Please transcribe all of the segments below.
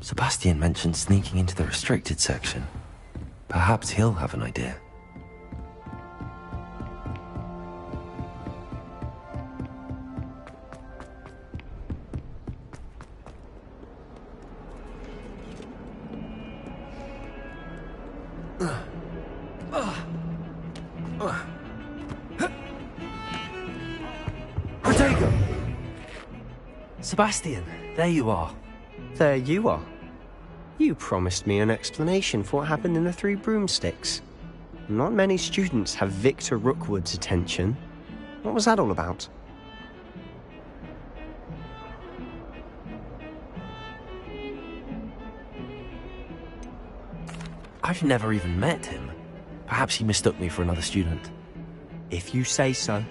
Sebastian mentioned sneaking into the restricted section. Perhaps he'll have an idea. Sebastian, there you are. There you are. You promised me an explanation for what happened in the Three Broomsticks. Not many students have Victor Rookwood's attention. What was that all about? I've never even met him. Perhaps he mistook me for another student. If you say so.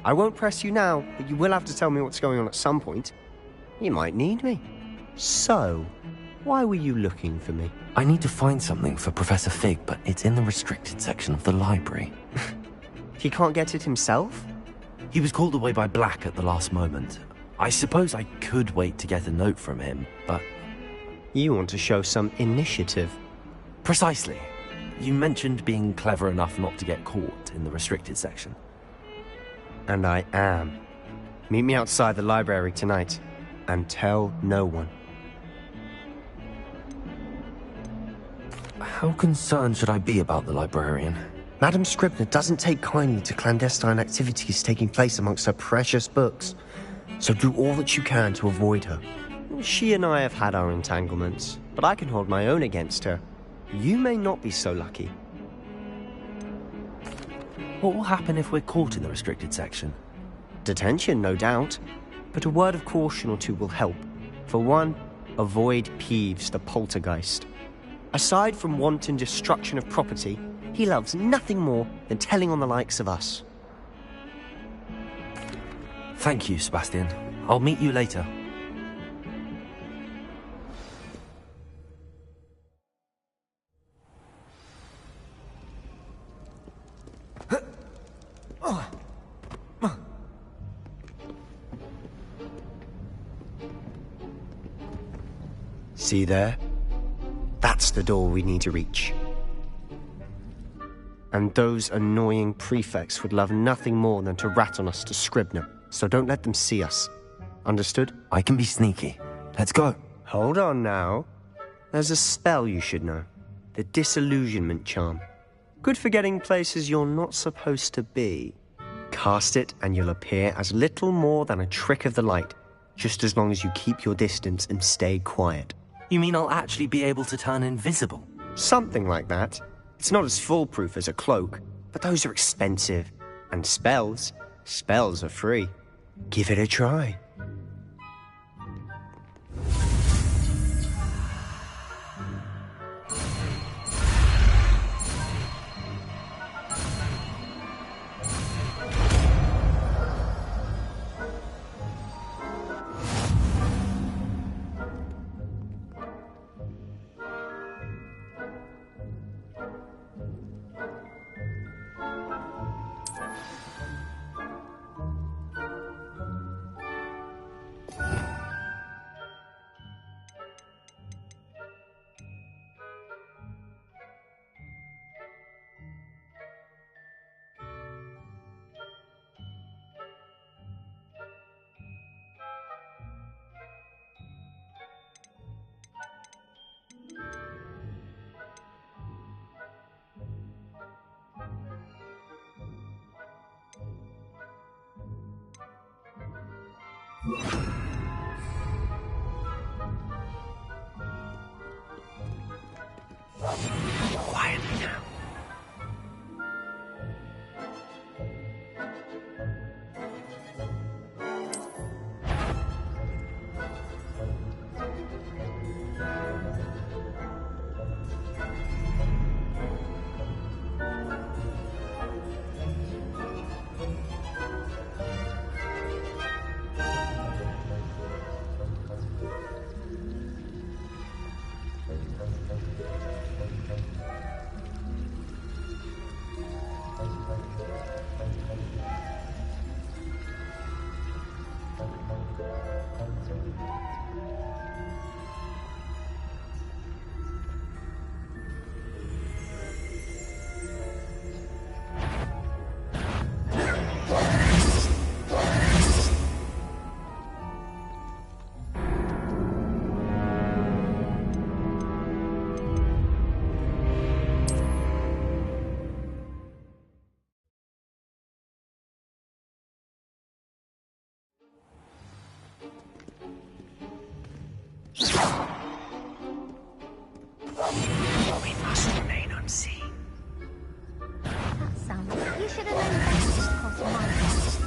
I won't press you now, but you will have to tell me what's going on at some point. You might need me. So, why were you looking for me? I need to find something for Professor Fig, but it's in the restricted section of the library. He can't get it himself? He was called away by Black at the last moment. I suppose I could wait to get a note from him, but... You want to show some initiative. Precisely. You mentioned being clever enough not to get caught in the restricted section. And I am. Meet me outside the library tonight. And tell no one. How concerned should I be about the librarian? Madam Scribner doesn't take kindly to clandestine activities taking place amongst her precious books. So do all that you can to avoid her. She and I have had our entanglements, but I can hold my own against her. You may not be so lucky. What will happen if we're caught in the restricted section? Detention, no doubt. But a word of caution or two will help. For one, avoid Peeves the poltergeist. Aside from wanton destruction of property, he loves nothing more than telling on the likes of us. Thank you, Sebastian. I'll meet you later. See there? That's the door we need to reach. And those annoying prefects would love nothing more than to rat on us to Scribner, so don't let them see us. Understood? I can be sneaky. Let's go. Hold on now. There's a spell you should know. The Disillusionment Charm. Good for getting places you're not supposed to be. Cast it and you'll appear as little more than a trick of the light, just as long as you keep your distance and stay quiet. You mean I'll actually be able to turn invisible? Something like that. It's not as foolproof as a cloak, but those are expensive. And spells are free. Give it a try. Quietly now. We must remain unseen. That sounds like you should have known better to cross my path.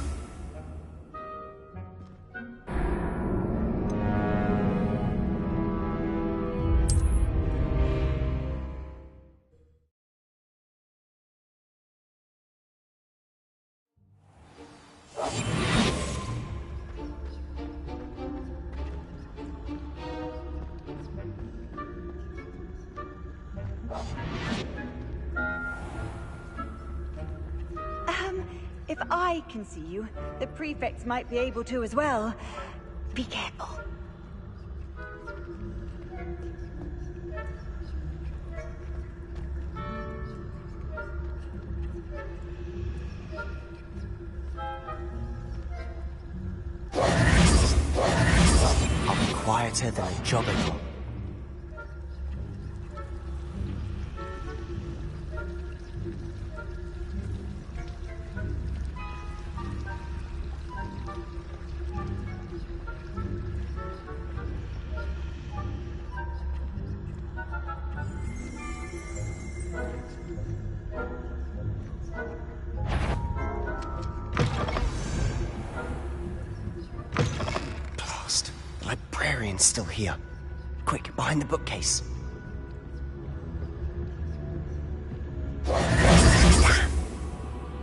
If I can see you, the prefects might be able to as well. Be careful. I'll be quieter than a juggernaut. The librarian's still here. Quick, behind the bookcase.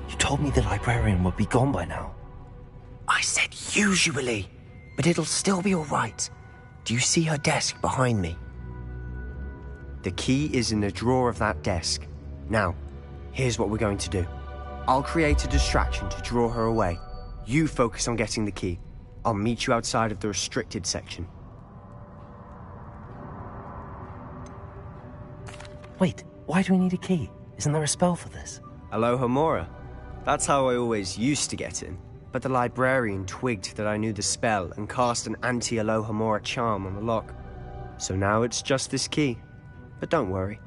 You told me the librarian would be gone by now. I said usually, but it'll still be all right. Do you see her desk behind me? The key is in the drawer of that desk. Now, here's what we're going to do. I'll create a distraction to draw her away. You focus on getting the key. I'll meet you outside of the restricted section. Wait, why do we need a key? Isn't there a spell for this? Alohomora. That's how I always used to get in. But the librarian twigged that I knew the spell and cast an anti-Alohomora charm on the lock. So now it's just this key. But don't worry.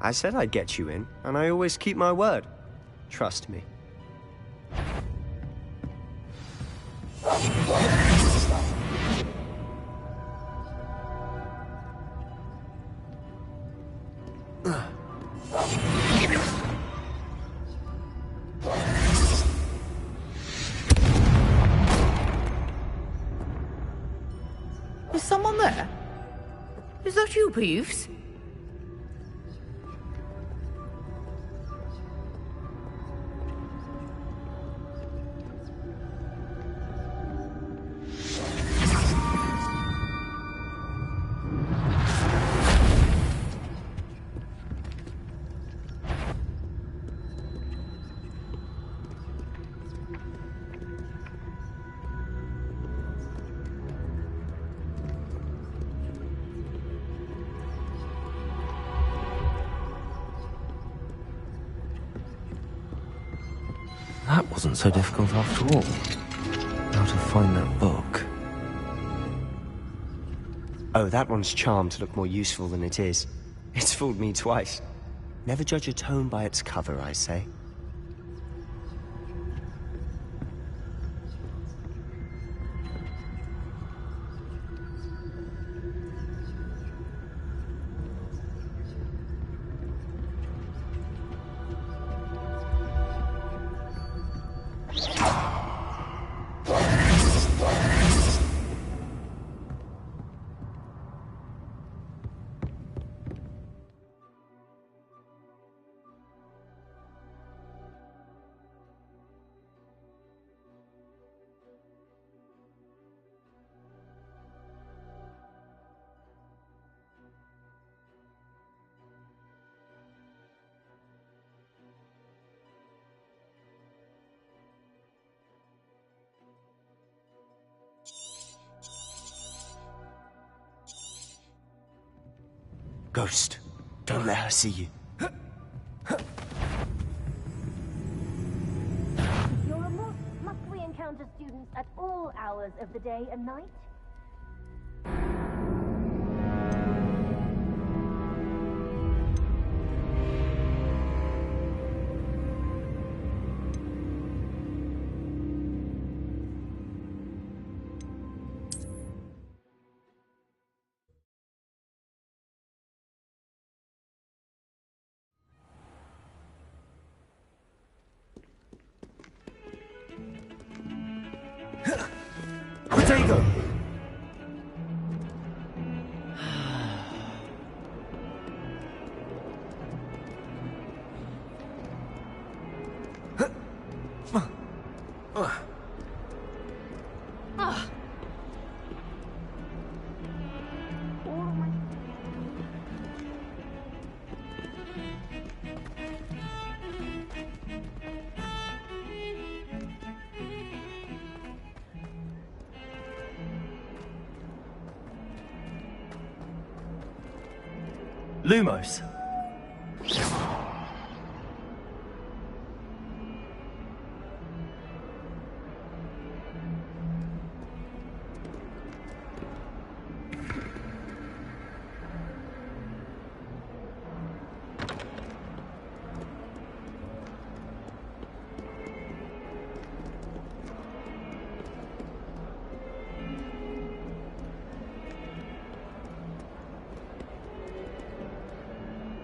I said I'd get you in, and I always keep my word. Trust me. Is someone there? Is that you, Peeves? That wasn't so difficult after all. How to find that book. Oh, that one's charmed to look more useful than it is. It's fooled me twice. Never judge a tome by its cover, I say. Ghost, don't let her see you. Your remorse must we encounter students at all hours of the day and night? Stay go! Lumos.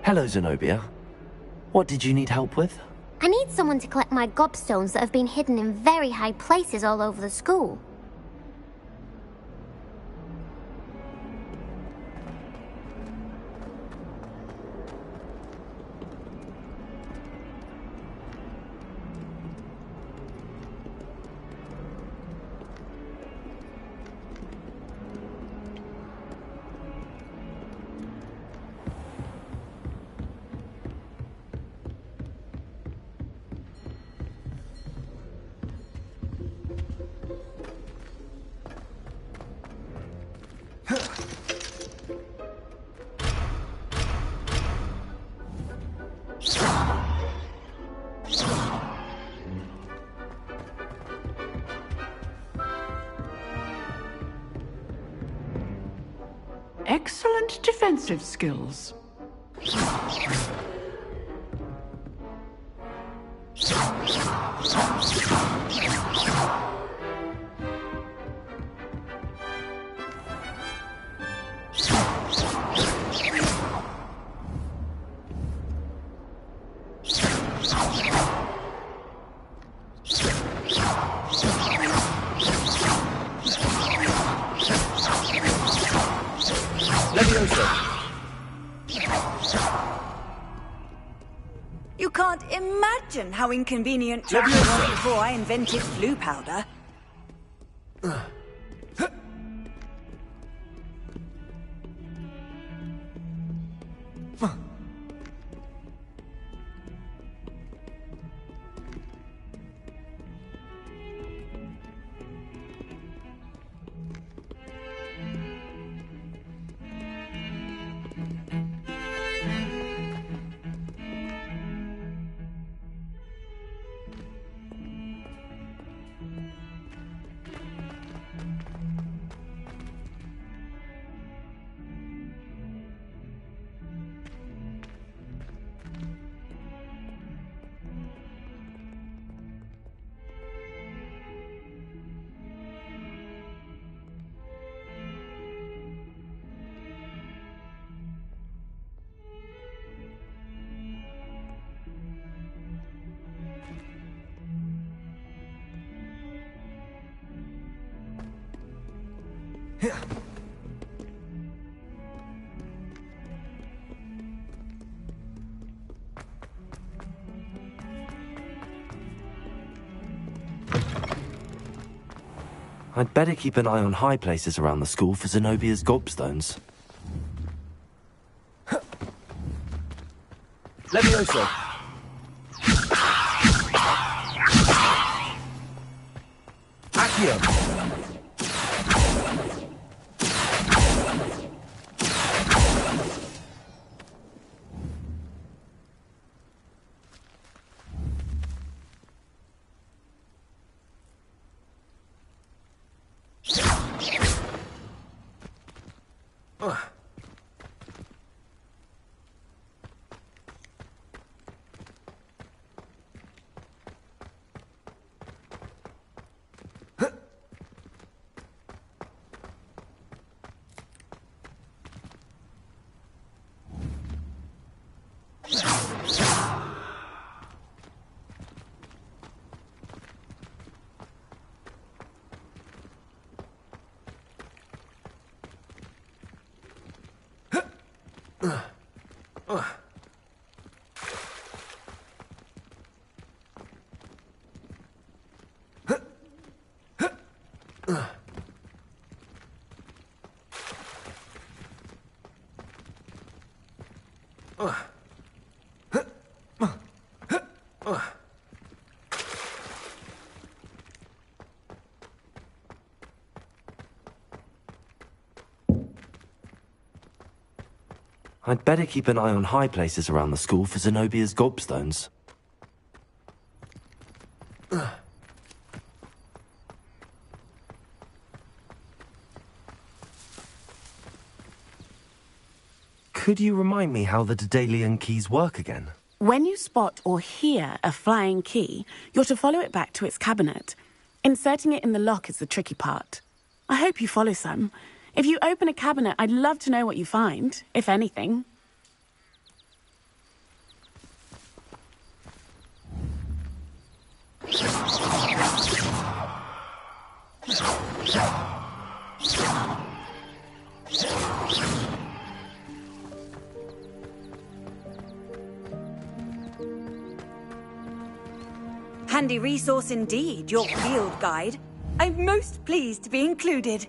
Hello, Zenobia. What did you need help with? I need someone to collect my gobstones that have been hidden in very high places all over the school. Excellent defensive skills. You can't imagine how inconvenient Jack was before I invented flu powder. I'd better keep an eye on high places around the school for Zenobia's gobstones. Levioso! Accio! I'd better keep an eye on high places around the school for Zenobia's gobstones. Could you remind me how the Daedalian keys work again? When you spot or hear a flying key, you're to follow it back to its cabinet. Inserting it in the lock is the tricky part. I hope you follow some. If you open a cabinet, I'd love to know what you find, if anything. Handy resource indeed, your field guide. I'm most pleased to be included.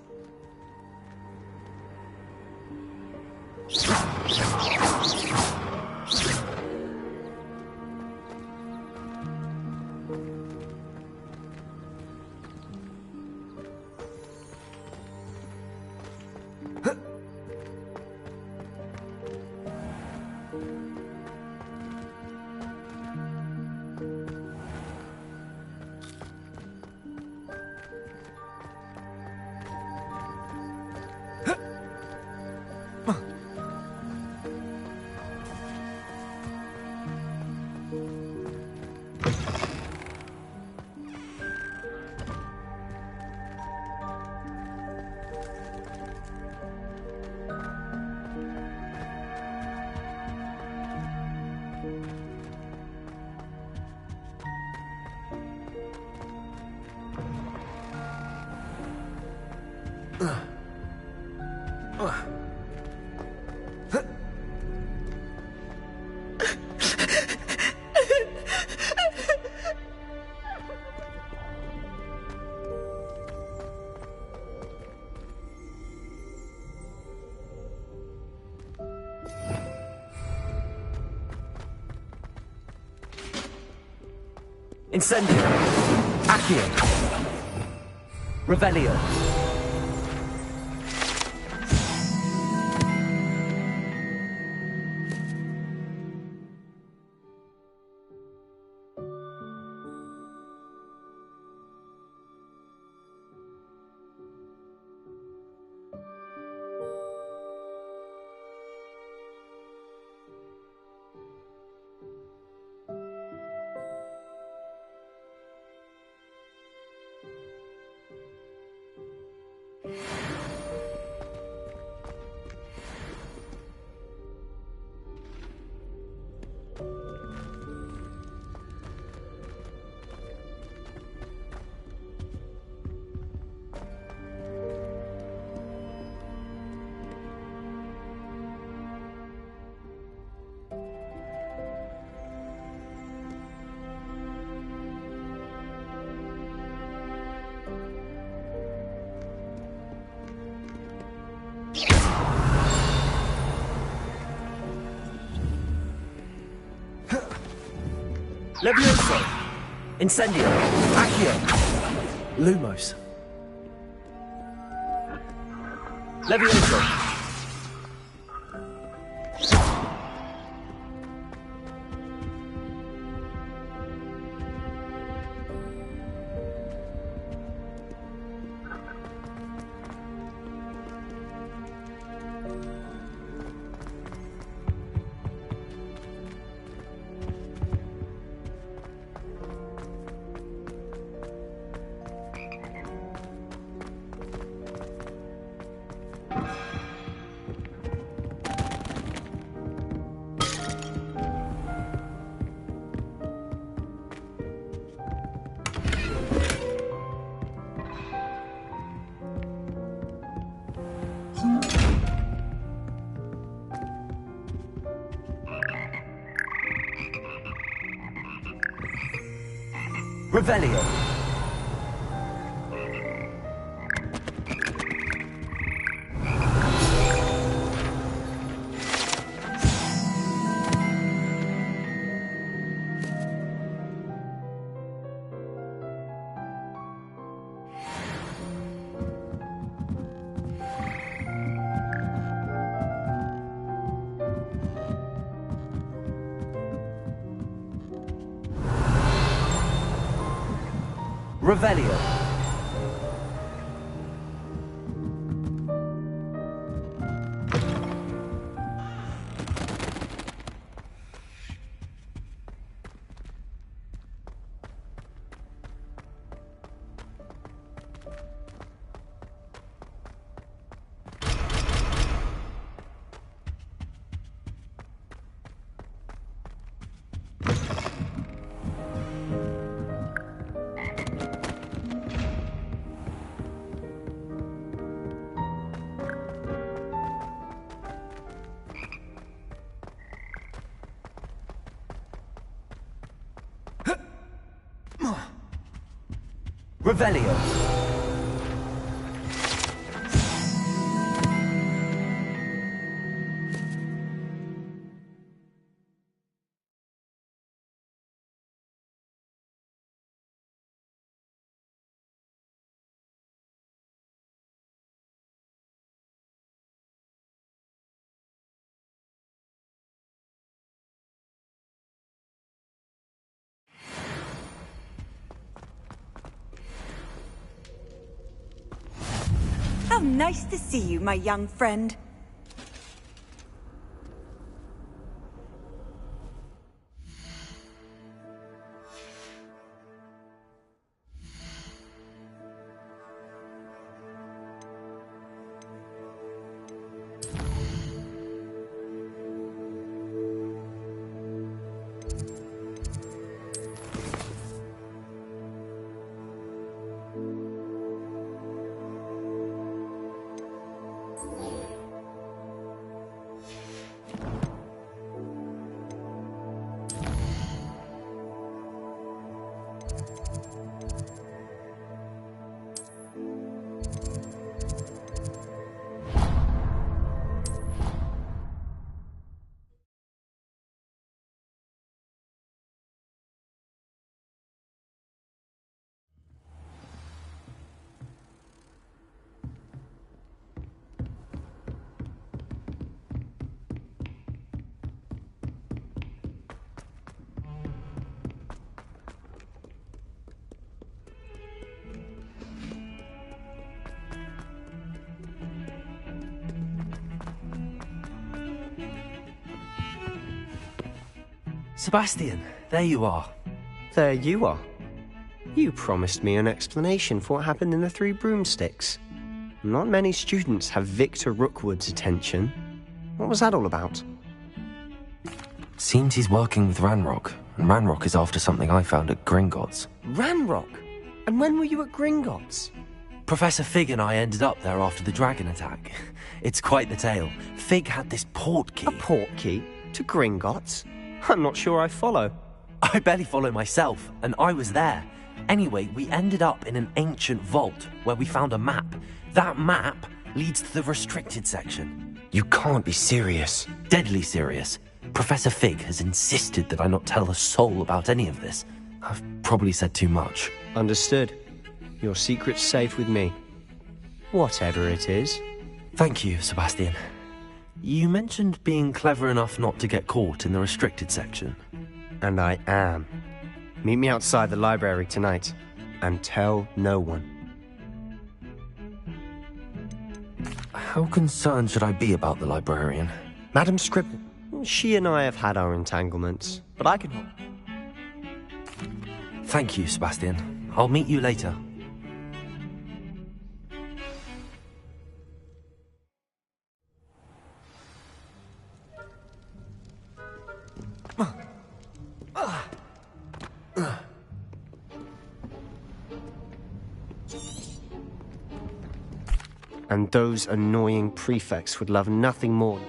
Incendio. Accio. Revelio. Levioso. Incendio. Accio. Lumos. Levioso. Revelio. Revelio. Revelio. How nice to see you, my young friend. Sebastian, there you are. There you are. You promised me an explanation for what happened in the Three Broomsticks. Not many students have Victor Rookwood's attention. What was that all about? Seems he's working with Ranrock, and Ranrock is after something I found at Gringotts. Ranrock? And when were you at Gringotts? Professor Fig and I ended up there after the dragon attack. It's quite the tale. Fig had this port key. A port key? To Gringotts? I'm not sure I follow. I barely follow myself, and I was there. Anyway, we ended up in an ancient vault where we found a map. That map leads to the restricted section. You can't be serious. Deadly serious. Professor Fig has insisted that I not tell a soul about any of this. I've probably said too much. Understood. Your secret's safe with me. Whatever it is. Thank you, Sebastian. You mentioned being clever enough not to get caught in the restricted section. And I am. Meet me outside the library tonight. And tell no one. How concerned should I be about the librarian? Madam Scribble. She and I have had our entanglements, but I can help. Thank you, Sebastian. I'll meet you later. And those annoying prefects would love nothing more.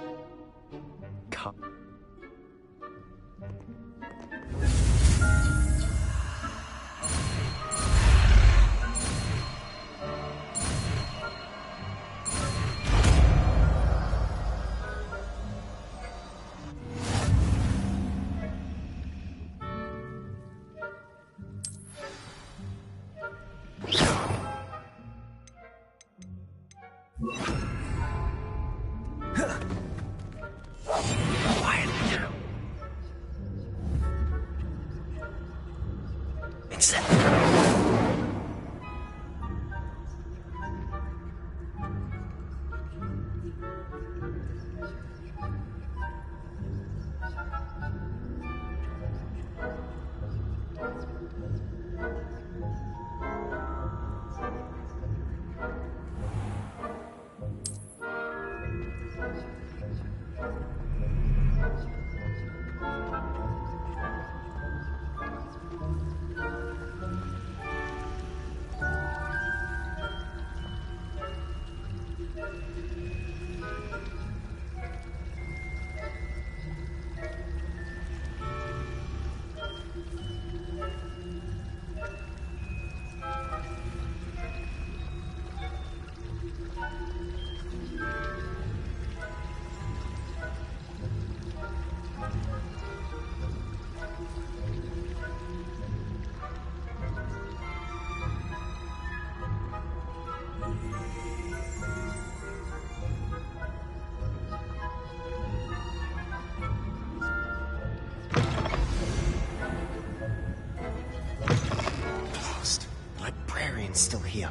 librarian's still here.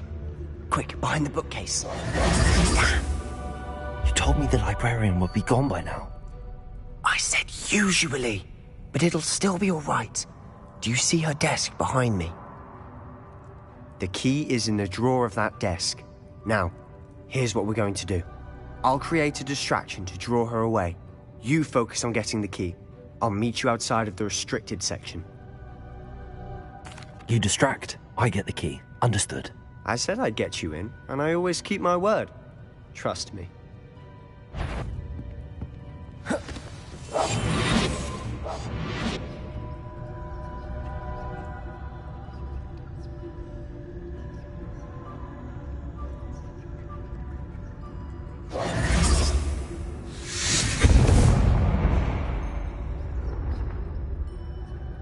Quick, behind the bookcase. You told me the librarian would be gone by now. I said usually, but it'll still be all right. Do you see her desk behind me? The key is in the drawer of that desk. Now, here's what we're going to do. I'll create a distraction to draw her away. You focus on getting the key. I'll meet you outside of the restricted section. You distract, I get the key. Understood. I said I'd get you in, and I always keep my word. Trust me.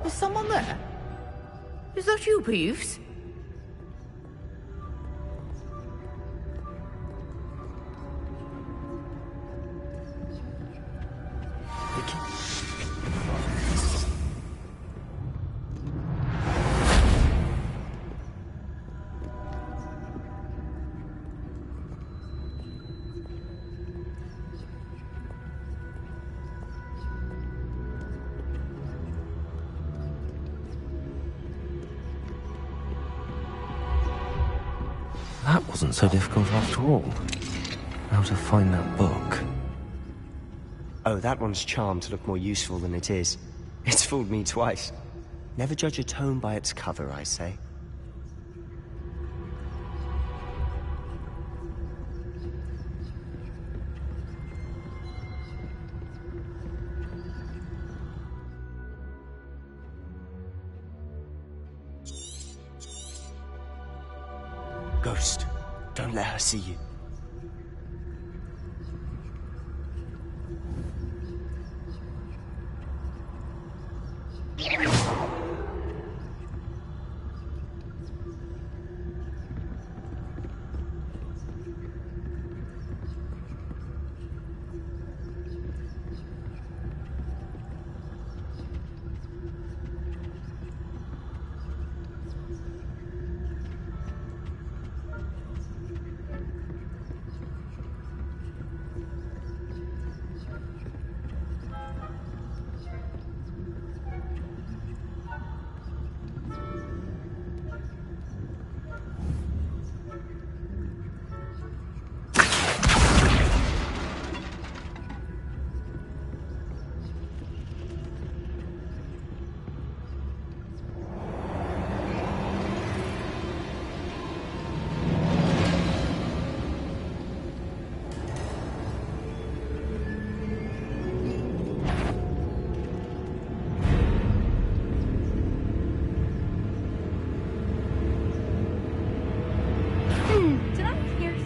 Is someone there? Is that you, Peeves? That wasn't so difficult after all. How to find that book. Oh, that one's charmed to look more useful than it is. It's fooled me twice. Never judge a tome by its cover, I say. Ghost, don't let her see you.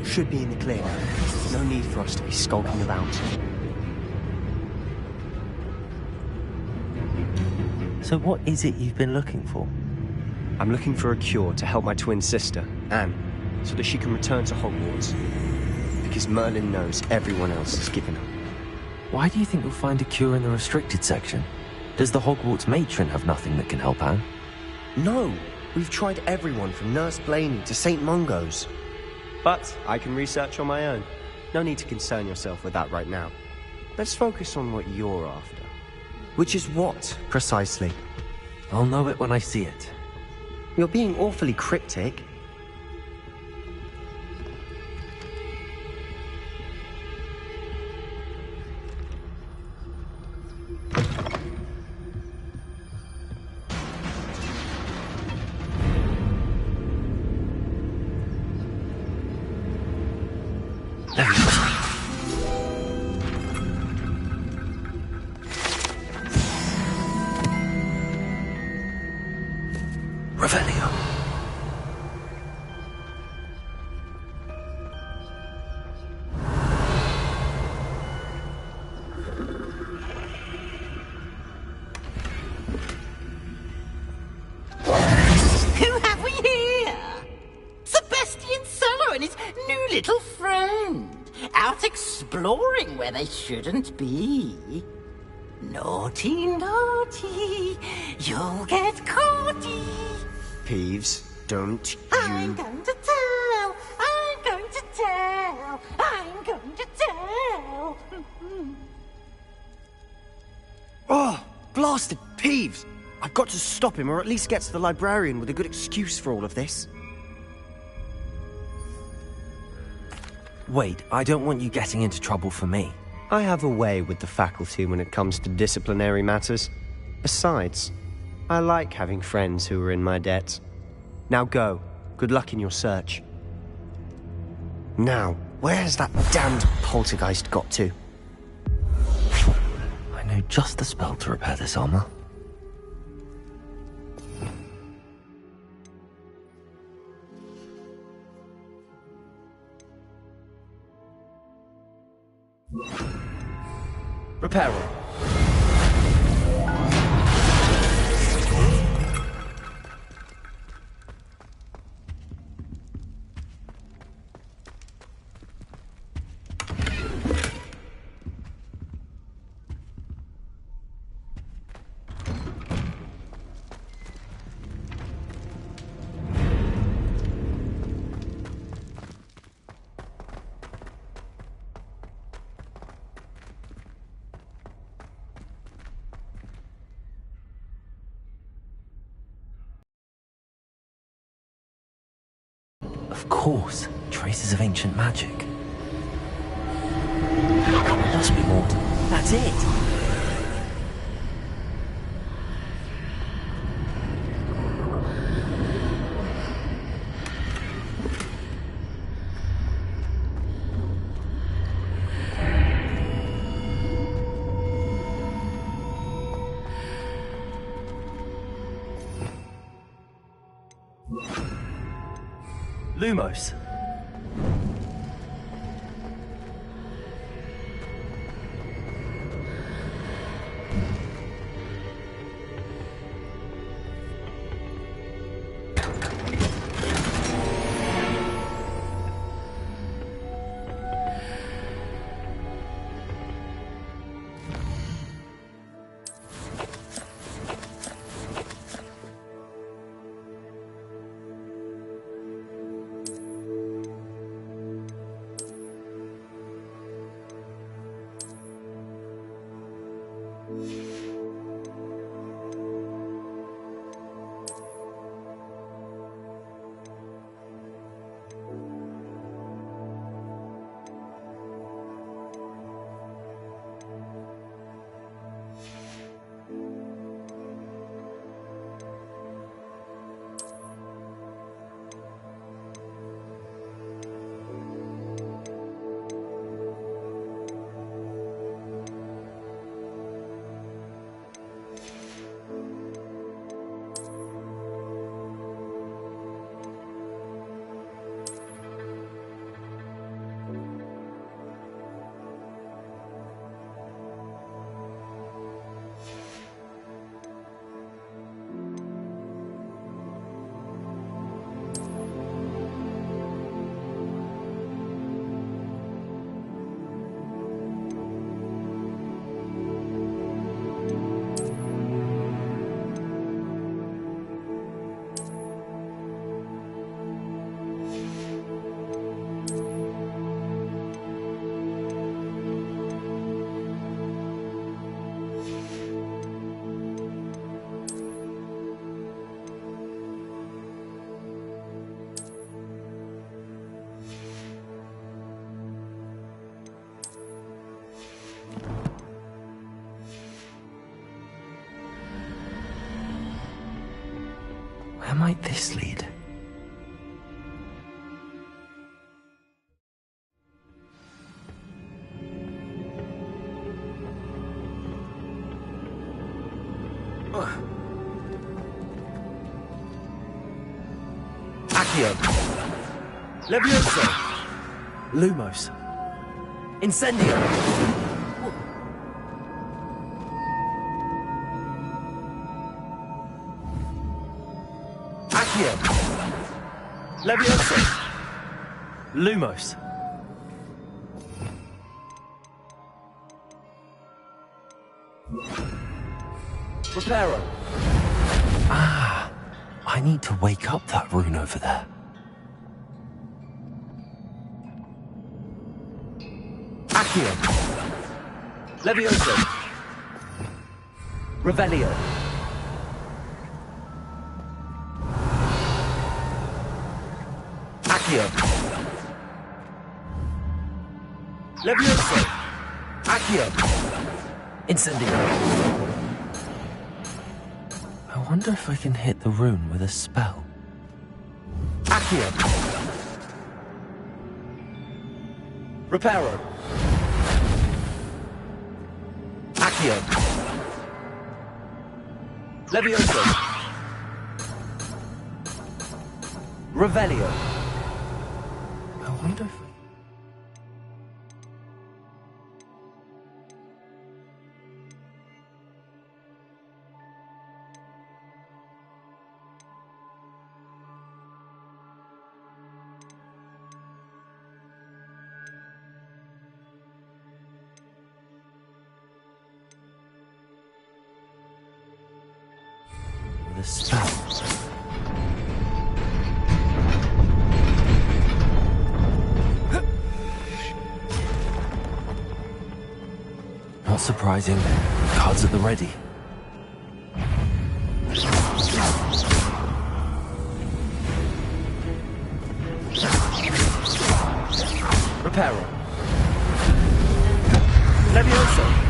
Should be in the clear now. No need for us to be skulking about. So what is it you've been looking for? I'm looking for a cure to help my twin sister, Anne, so that she can return to Hogwarts. Because Merlin knows everyone else has given up. Why do you think you'll find a cure in the restricted section? Does the Hogwarts matron have nothing that can help Anne? No! We've tried everyone from Nurse Blaney to St. Mungo's. But I can research on my own. No need to concern yourself with that right now. Let's focus on what you're after. Which is what, precisely? I'll know it when I see it. You're being awfully cryptic. Revelio. Who have we here? Sebastian Cello and his new little friend. Out exploring where they shouldn't be. Naughty, naughty. You'll get caughty. Peeves, Don't I'm you... going to tell! I'm going to tell! I'm going to tell! Oh, blasted Peeves! I've got to stop him, or at least get to the librarian with a good excuse for all of this. Wait, I don't want you getting into trouble for me. I have a way with the faculty when it comes to disciplinary matters. Besides, I like having friends who are in my debt. Now go. Good luck in your search. Now, where's that damned poltergeist got to? I know just the spell to repair this armor. Reparo. Of course, traces of ancient magic. There must be more. That's it! Lumos. Where might this lead? Accio. Levioso. Lumos. Incendio. Accio. Levioso. Lumos. Reparo. Ah, I I need to wake up that rune over there. Accio. Levioso. Revelio. Accio. Levioso. Accio. Incendio. I wonder if I can hit the rune with a spell. Accio. Reparo. Accio. Levioso. Revelio. I wonder if... with a spell. Not surprising. Cards at the ready. Reparo. Levioso.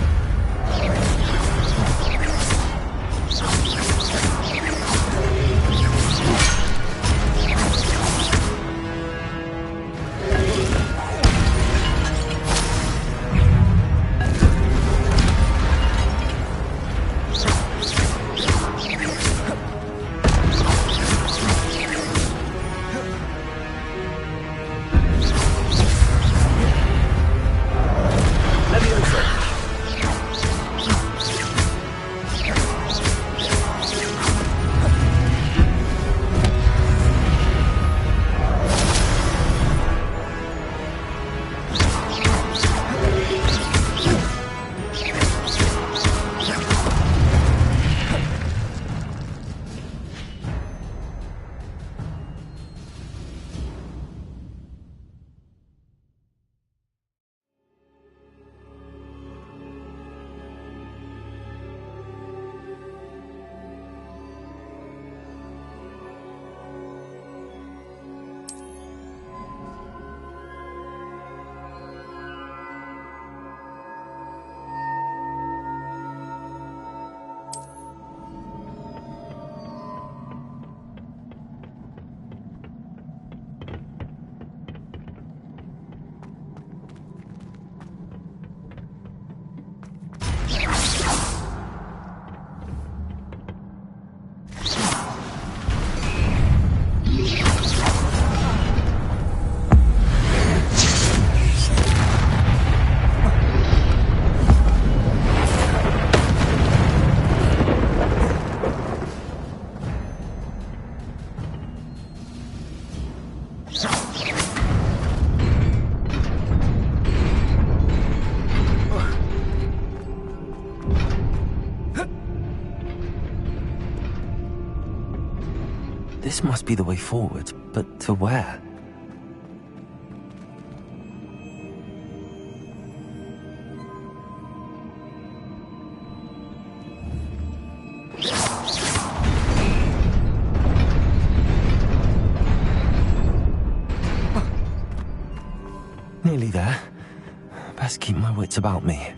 This must be the way forward, but to where? Nearly there. Best keep my wits about me.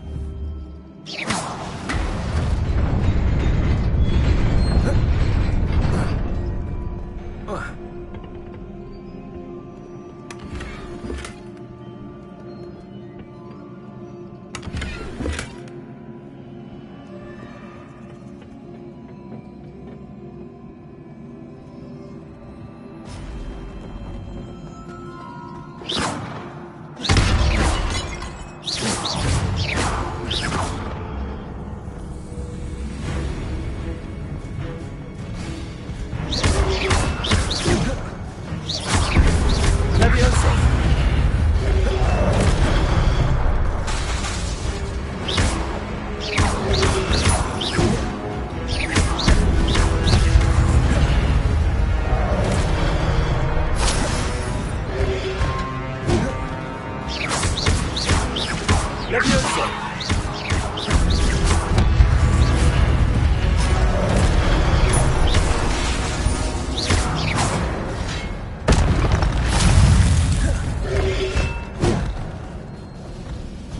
Levioso!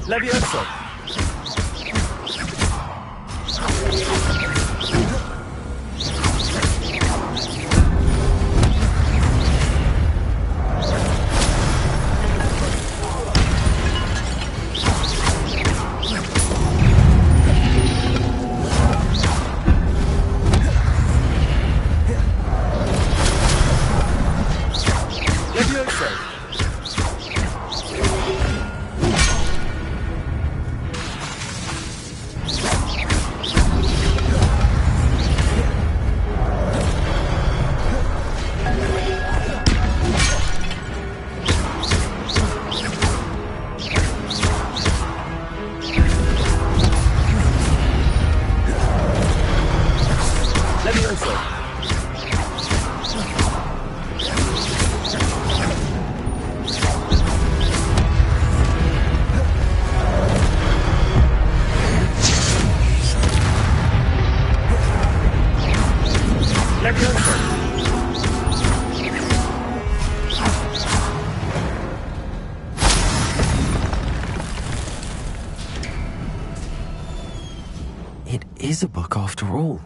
Levioso! It is a book after all.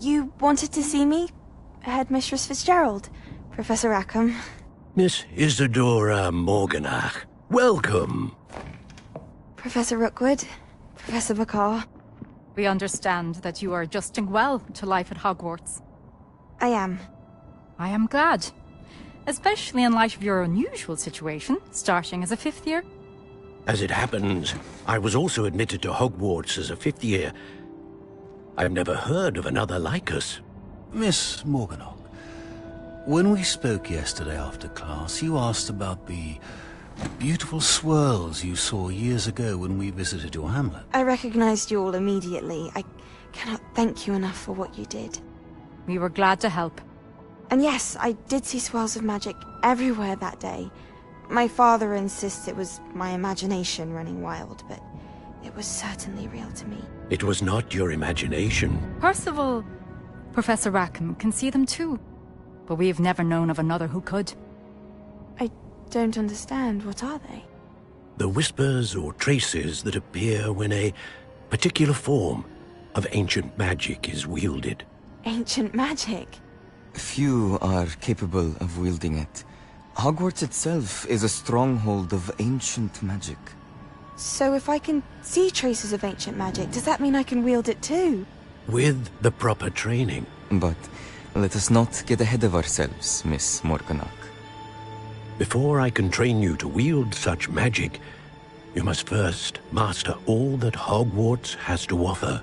You wanted to see me? Headmistress Fitzgerald? Professor Rackham? Miss Isadora Morganach, welcome. Professor Rookwood? Professor Bakar? We understand that you are adjusting well to life at Hogwarts. I am. I am glad. Especially in light of your unusual situation, starting as a 5th year. As it happens, I was also admitted to Hogwarts as a 5th year. I've never heard of another like us. Miss Morganach, when we spoke yesterday after class, you asked about the beautiful swirls you saw years ago when we visited your hamlet. I recognized you all immediately. I cannot thank you enough for what you did. We were glad to help. And yes, I did see swirls of magic everywhere that day. My father insists it was my imagination running wild, but it was certainly real to me. It was not your imagination. Percival, Professor Rackham can see them too, but we've never known of another who could. I don't understand. What are they? The whispers or traces that appear when a particular form of ancient magic is wielded. Ancient magic? Few are capable of wielding it. Hogwarts itself is a stronghold of ancient magic. So if I can see traces of ancient magic, does that mean I can wield it too? With the proper training. But let us not get ahead of ourselves, Miss Morganach. Before I can train you to wield such magic, you must first master all that Hogwarts has to offer.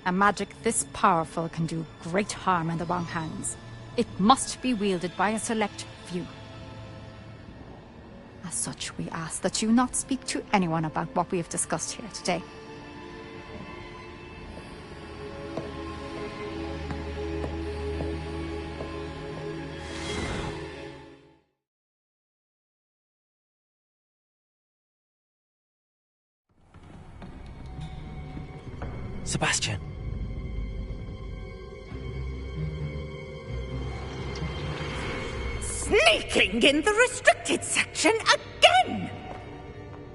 A magic this powerful can do great harm in the wrong hands. It must be wielded by a select few. As such, we ask that you not speak to anyone about what we have discussed here today. Sebastian. Sneaking in the restricted section again!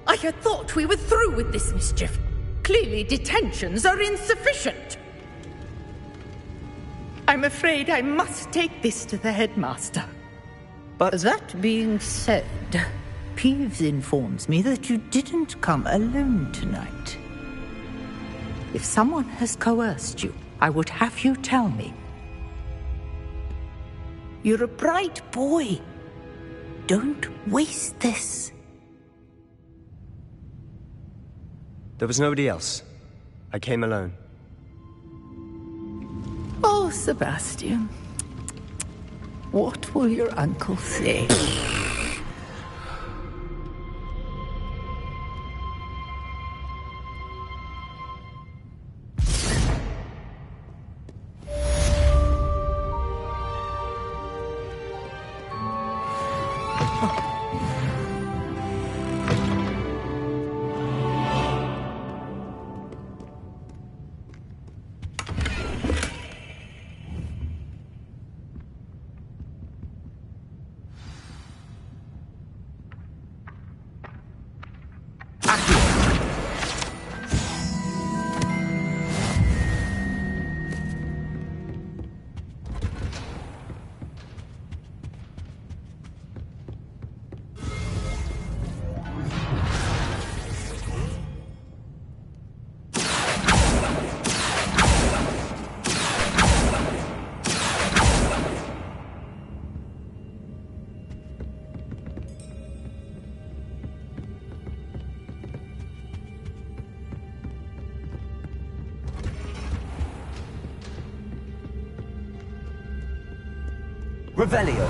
I had thought we were through with this mischief. Clearly detentions are insufficient. I'm afraid I must take this to the headmaster. But that being said, Peeves informs me that you didn't come alone tonight. If someone has coerced you, I would have you tell me. You're a bright boy. Don't waste this. There was nobody else. I came alone. Oh, Sebastian. What will your uncle say? Revelio.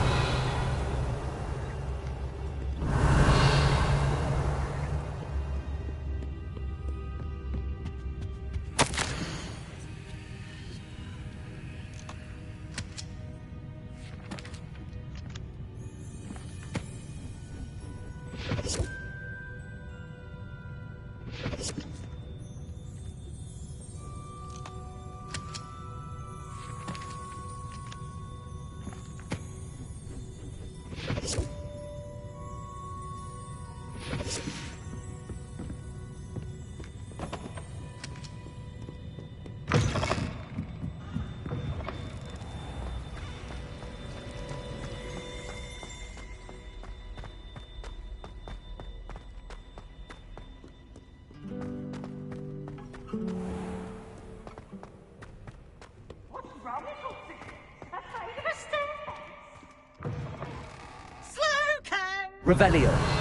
Revelio.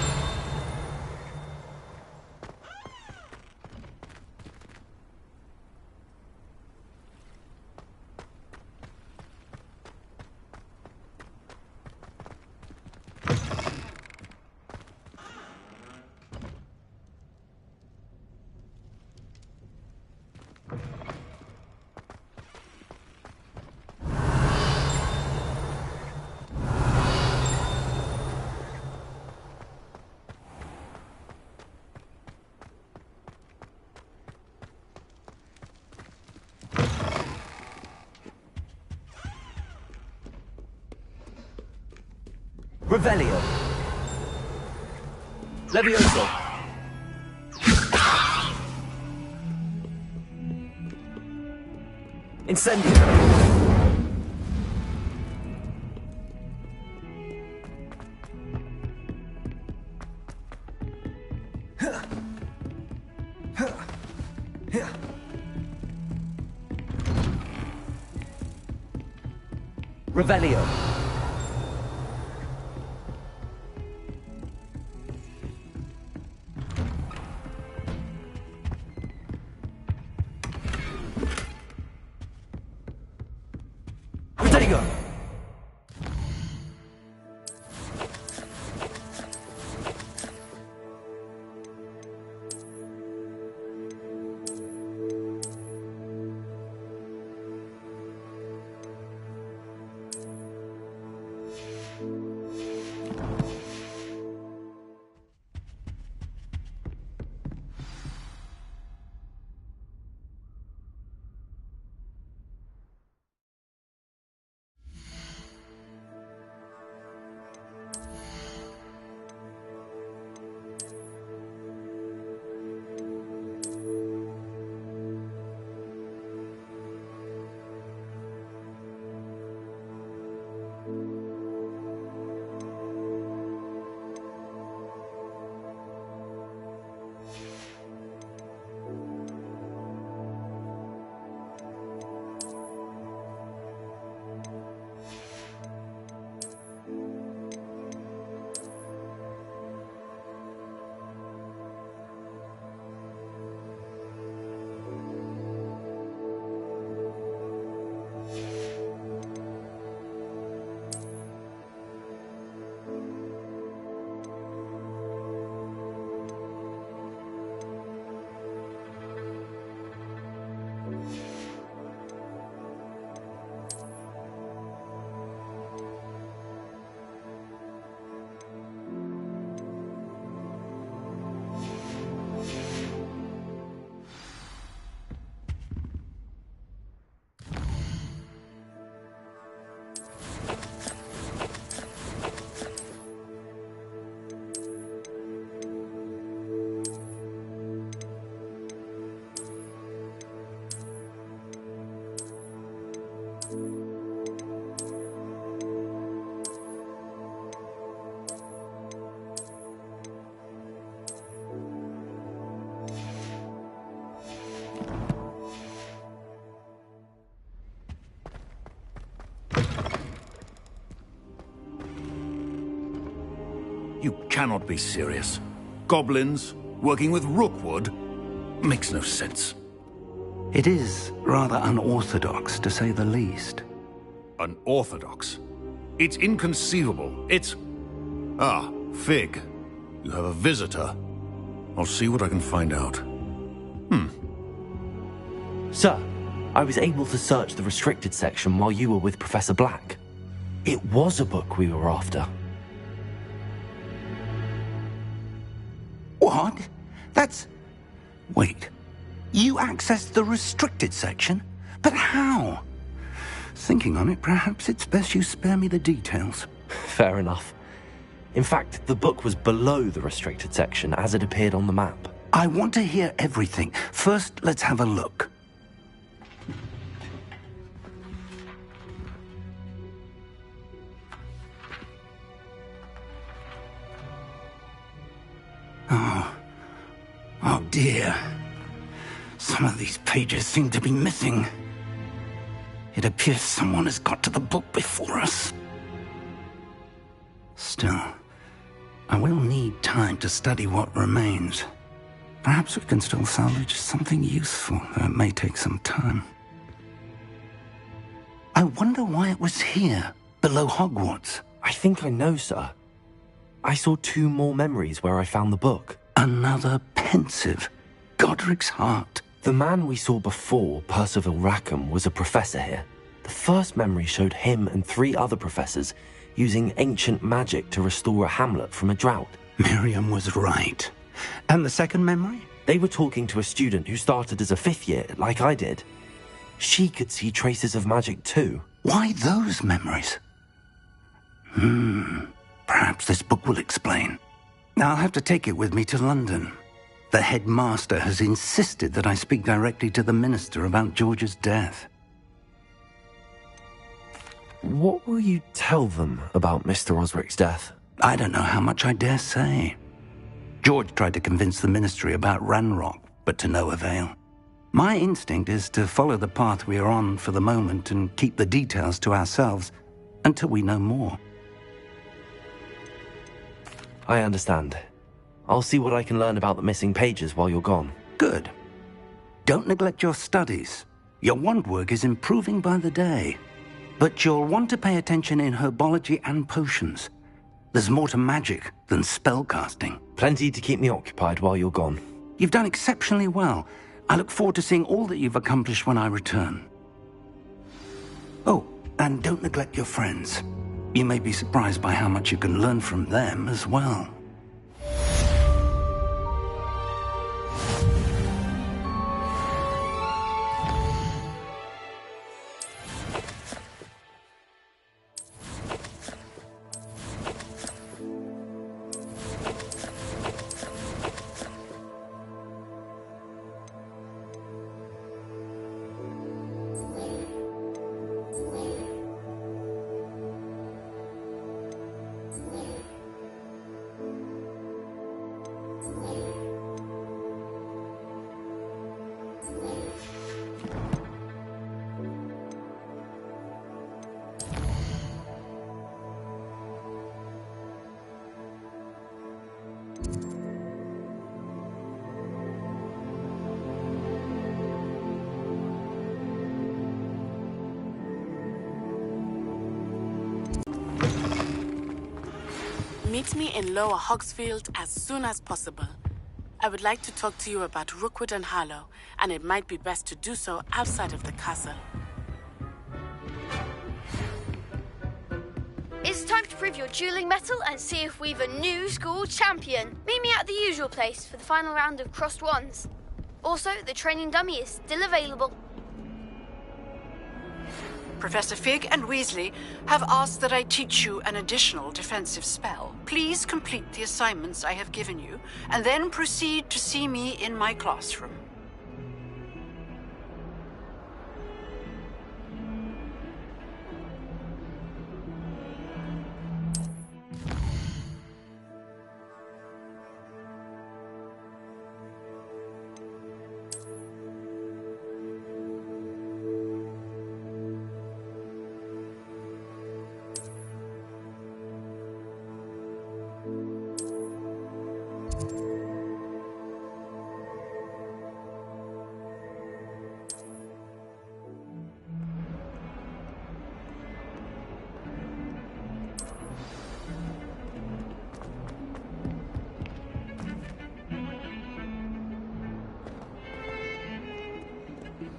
Revelio. Levioso. Incendio. Revelio. Protego. You cannot be serious. Goblins working with Rookwood makes no sense. It is rather unorthodox, to say the least. Unorthodox? It's inconceivable. It's... Ah, Fig. You have a visitor. I'll see what I can find out. Sir, I was able to search the restricted section while you were with Professor Black. It was a book we were after. What? That's... Wait. You accessed the restricted section? But how? Thinking on it, perhaps it's best you spare me the details. Fair enough. In fact, the book was below the restricted section as it appeared on the map. I want to hear everything. First, let's have a look. Oh dear. Some of these pages seem to be missing. It appears someone has got to the book before us. Still, I will need time to study what remains. Perhaps we can still salvage something useful, though it may take some time. I wonder why it was here, below Hogwarts. I think I know, sir. I saw 2 more memories where I found the book. Another pensive. Godric's heart. The man we saw before, Percival Rackham, was a professor here. The first memory showed him and 3 other professors using ancient magic to restore a hamlet from a drought. Miriam was right. And the second memory? They were talking to a student who started as a 5th year, like I did. She could see traces of magic too. Why those memories? Perhaps this book will explain. I'll have to take it with me to London. The headmaster has insisted that I speak directly to the minister about George's death. What will you tell them about Mr. Osric's death? I don't know how much I dare say. George tried to convince the ministry about Ranrock, but to no avail. My instinct is to follow the path we are on for the moment and keep the details to ourselves until we know more. I understand. I'll see what I can learn about the missing pages while you're gone. Good. Don't neglect your studies. Your wand work is improving by the day. But you'll want to pay attention in herbology and potions. There's more to magic than spellcasting. Plenty to keep me occupied while you're gone. You've done exceptionally well. I look forward to seeing all that you've accomplished when I return. Oh, and don't neglect your friends. You may be surprised by how much you can learn from them as well. Meet me in Lower Hogsfield as soon as possible. I would like to talk to you about Rookwood and Harlow, and it might be best to do so outside of the castle. It's time to prove your dueling mettle and see if we've a new school champion. Meet me at the usual place for the final round of crossed wands. Also, the training dummy is still available. Professor Fig and Weasley have asked that I teach you an additional defensive spell. Please complete the assignments I have given you, and then proceed to see me in my classroom.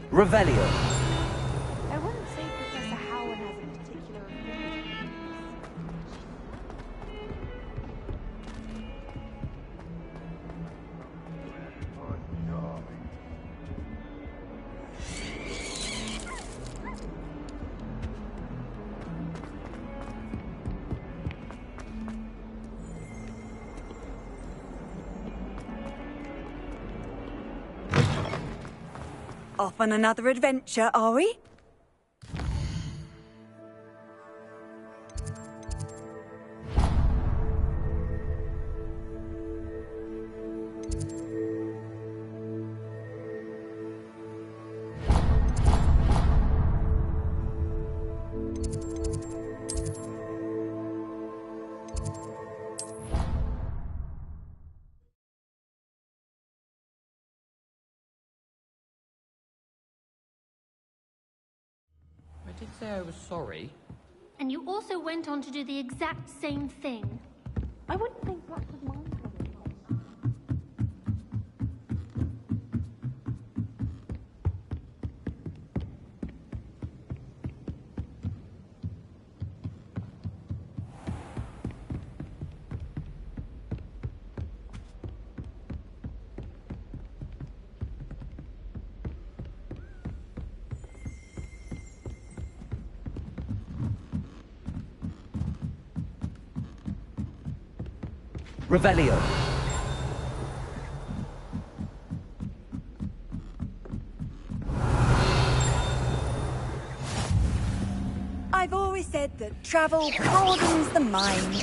Revelio. I wouldn't say Professor Howard has a particular affinity. Off on another adventure, are we? I did say I was sorry. And you also went on to do the exact same thing. I wouldn't think that was mine. Revelio. I've always said that travel broadens the mind.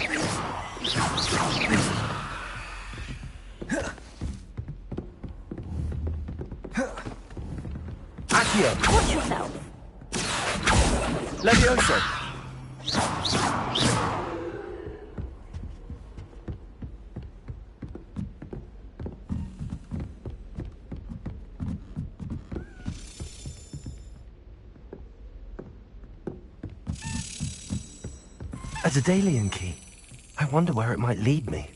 Accio. Watch yourself. Levioso. A Daedalian key. I wonder where it might lead me.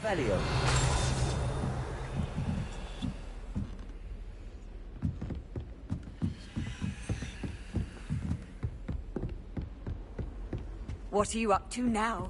Revelio. What are you up to now?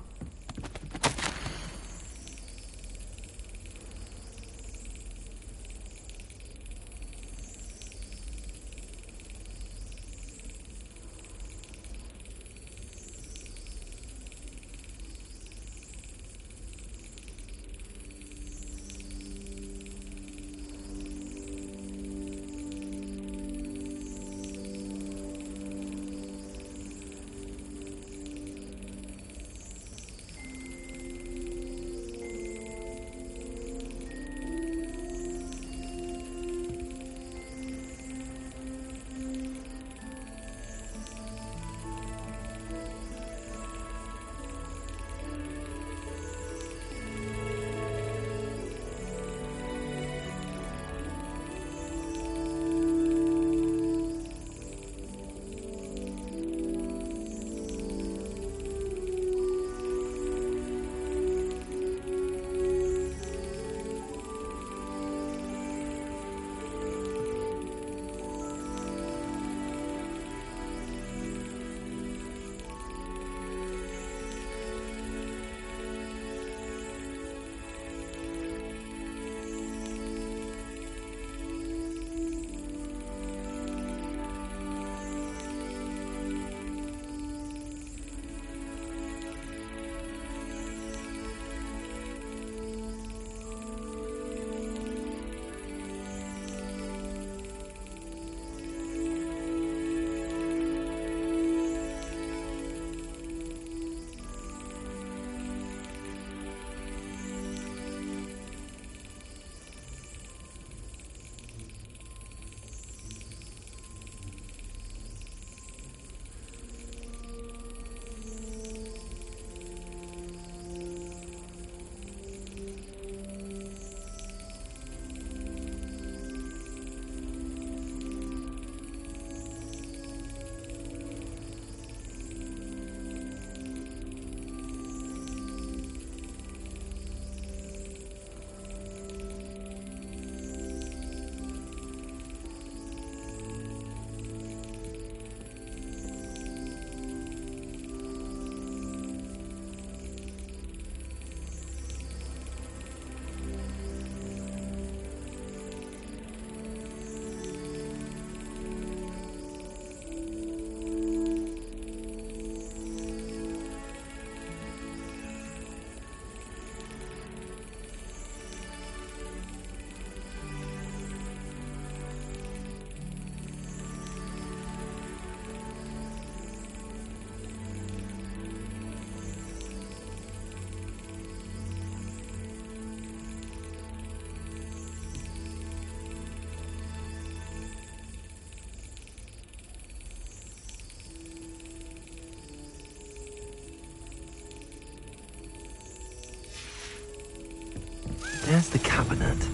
There's the cabinet.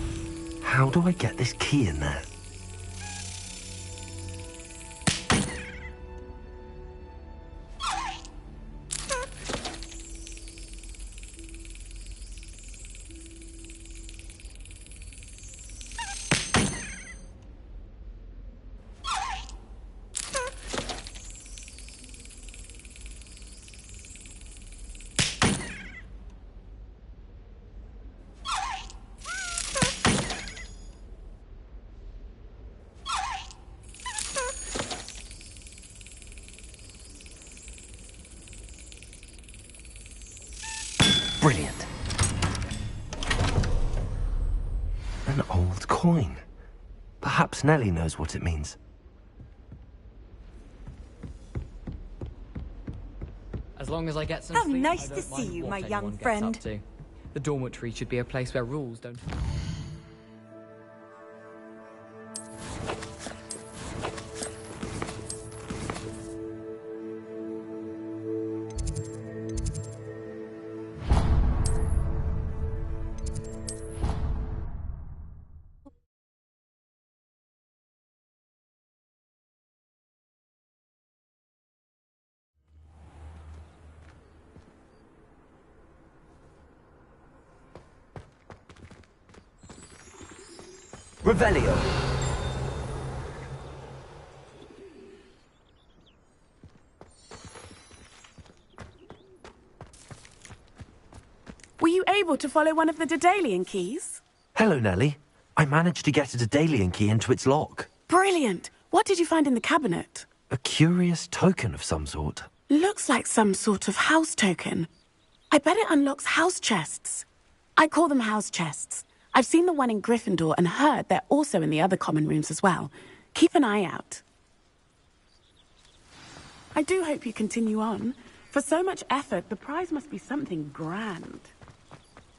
How do I get this key in there? Brilliant. An old coin. Perhaps Nellie knows what it means. As long as I get some How sleep, nice I to don't see mind you, what my young anyone gets friend. up to. The dormitory should be a place where rules don't... Revelio. Were you able to follow one of the Daedalian keys? Hello, Nellie. I managed to get a Daedalian key into its lock. Brilliant! What did you find in the cabinet? A curious token of some sort. Looks like some sort of house token. I bet it unlocks house chests. I call them house chests. I've seen the one in Gryffindor and heard they're also in the other common rooms as well. Keep an eye out. I do hope you continue on. For so much effort, the prize must be something grand.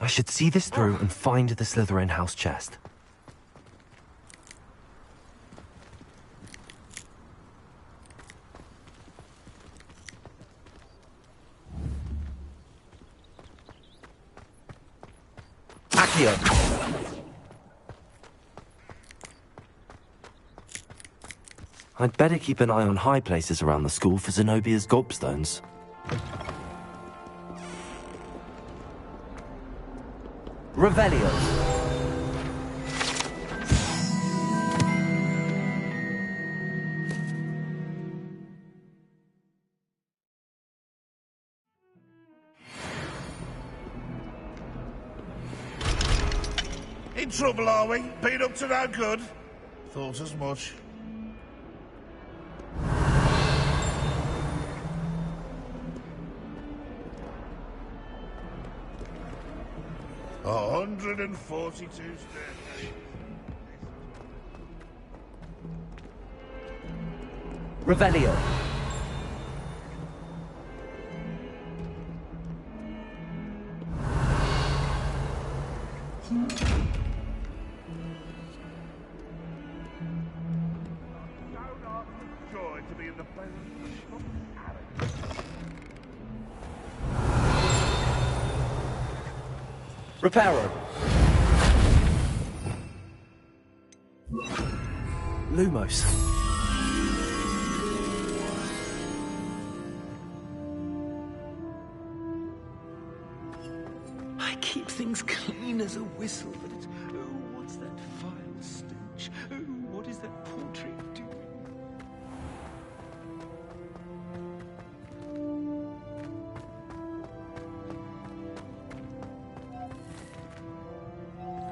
I should see this through and find the Slytherin house chest. Accio! I'd better keep an eye on high places around the school for Zenobia's gobstones. Revelio. In trouble, are we? Been up to no good? Thought as much. Oh, 142 stairs. Revelio. Joy to be in the Reparo. Lumos. I keep things clean as a whistle, but it's... Oh, what's that vile stench? Oh, what is that portrait doing?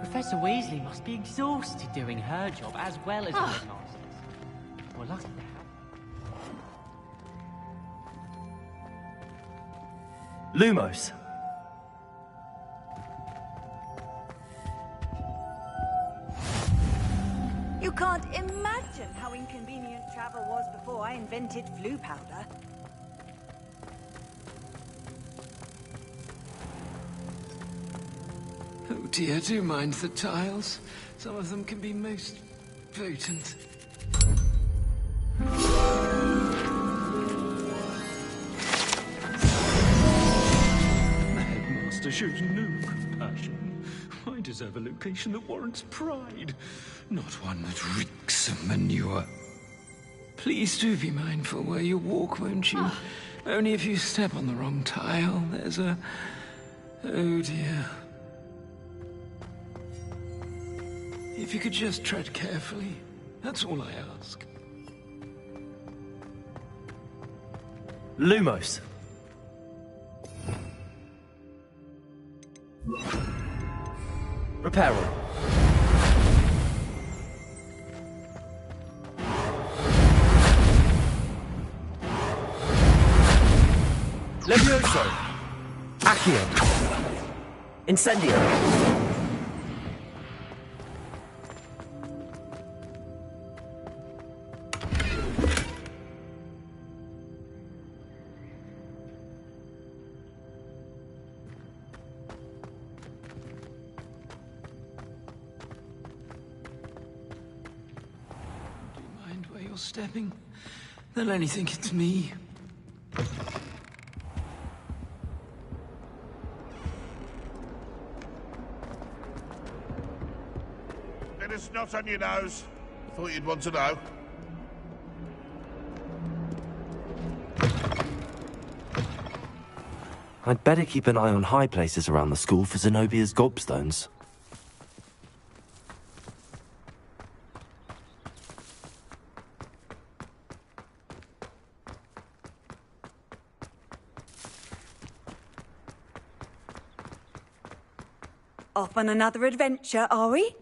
Professor Weasley must be exhausted doing her job as well as the headmasters. We're lucky to have... Lumos. You can't imagine how inconvenient travel was before I invented flu powder. Oh dear, do mind the tiles. Some of them can be most potent. The headmaster shows no compassion. Why deserve a location that warrants pride, not one that reeks of manure. Please do be mindful where you walk, won't you? Only if you step on the wrong tile, there's a... Oh dear. If you could just tread carefully, that's all I ask. Lumos. Repair all. Levioso. Accio. Incendio. Do you mind where you're stepping? They'll only think it's me. It's not on your nose. I thought you'd want to know. I'd better keep an eye on high places around the school for Zenobia's gobstones. Off on another adventure, are we?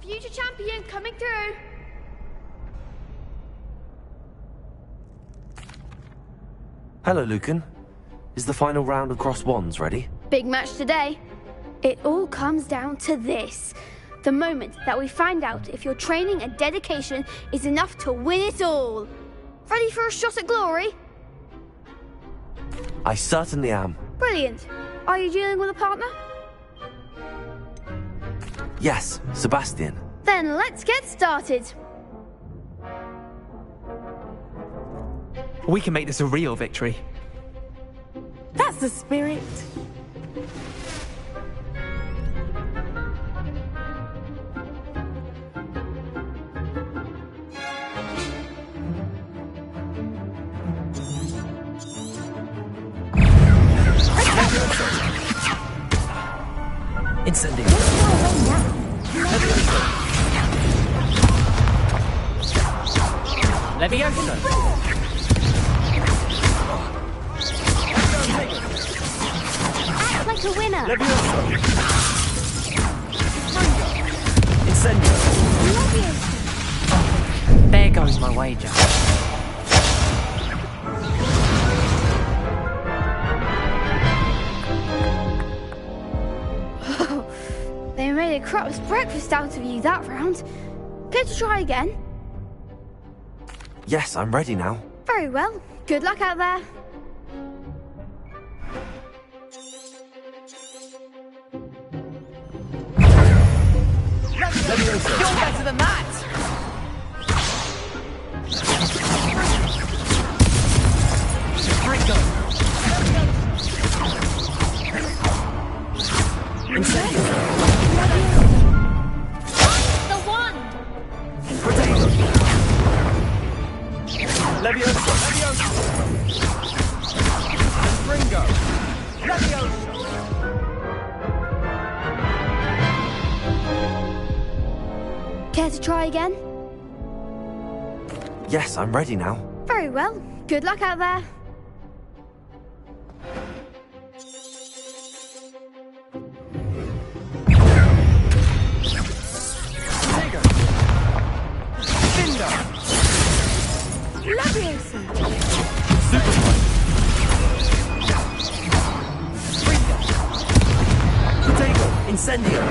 Future champion coming through. Hello, Lucan. Is the final round of Cross Wands ready? Big match today. It all comes down to this. The moment that we find out if your training and dedication is enough to win it all. Ready for a shot at glory? I certainly am. Brilliant. Are you dealing with a partner? Yes, Sebastian. Then let's get started. We can make this a real victory. That's the spirit. Incendio. Leviosa. Act like a winner. Leviosa. Incendio. There goes my wager. They made a crap's breakfast out of you that round. Care to try again? Yes, I'm ready now. Very well. Good luck out there. Leviosa. You're better than that! Ringo. Incendio. The one. Potato. Leviosa. Ringo. Leviosa. Care to try again? Yes, I'm ready now. Very well. Good luck out there. Leviosa. Potato. Incendio.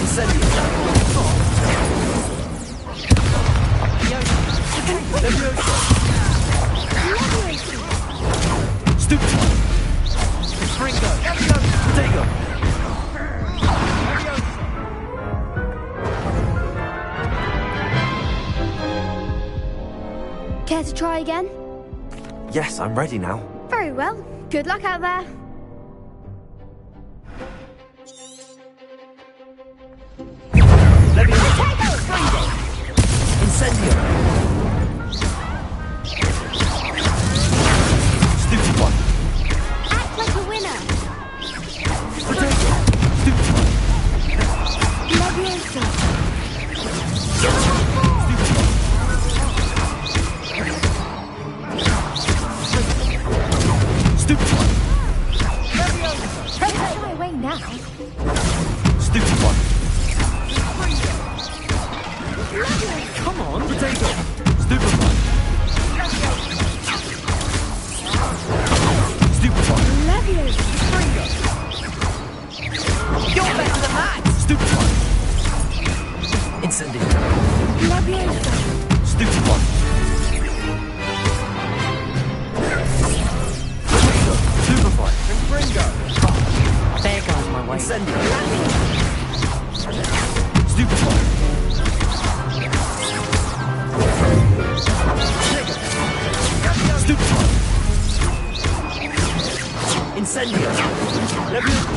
Incendio. Leviosa. Stupid. Ringo. Potato. Care to try again? Yes, I'm ready now. Very well. Good luck out there. Incendio. Stupid one. Act like a winner. Potato. Stupid one. Leviosa. Stupid one. Get out of my way now. Stupid one. Come on, potato. Stupid one. Stupid one. Leviosa. You're better than that. Stupid one. Incendio. Leviosa. Stupid one. Potato. Superfly. Ringo. There goes my way. Incendio. Stupid one. Stupid one. Incendio. Leviosa.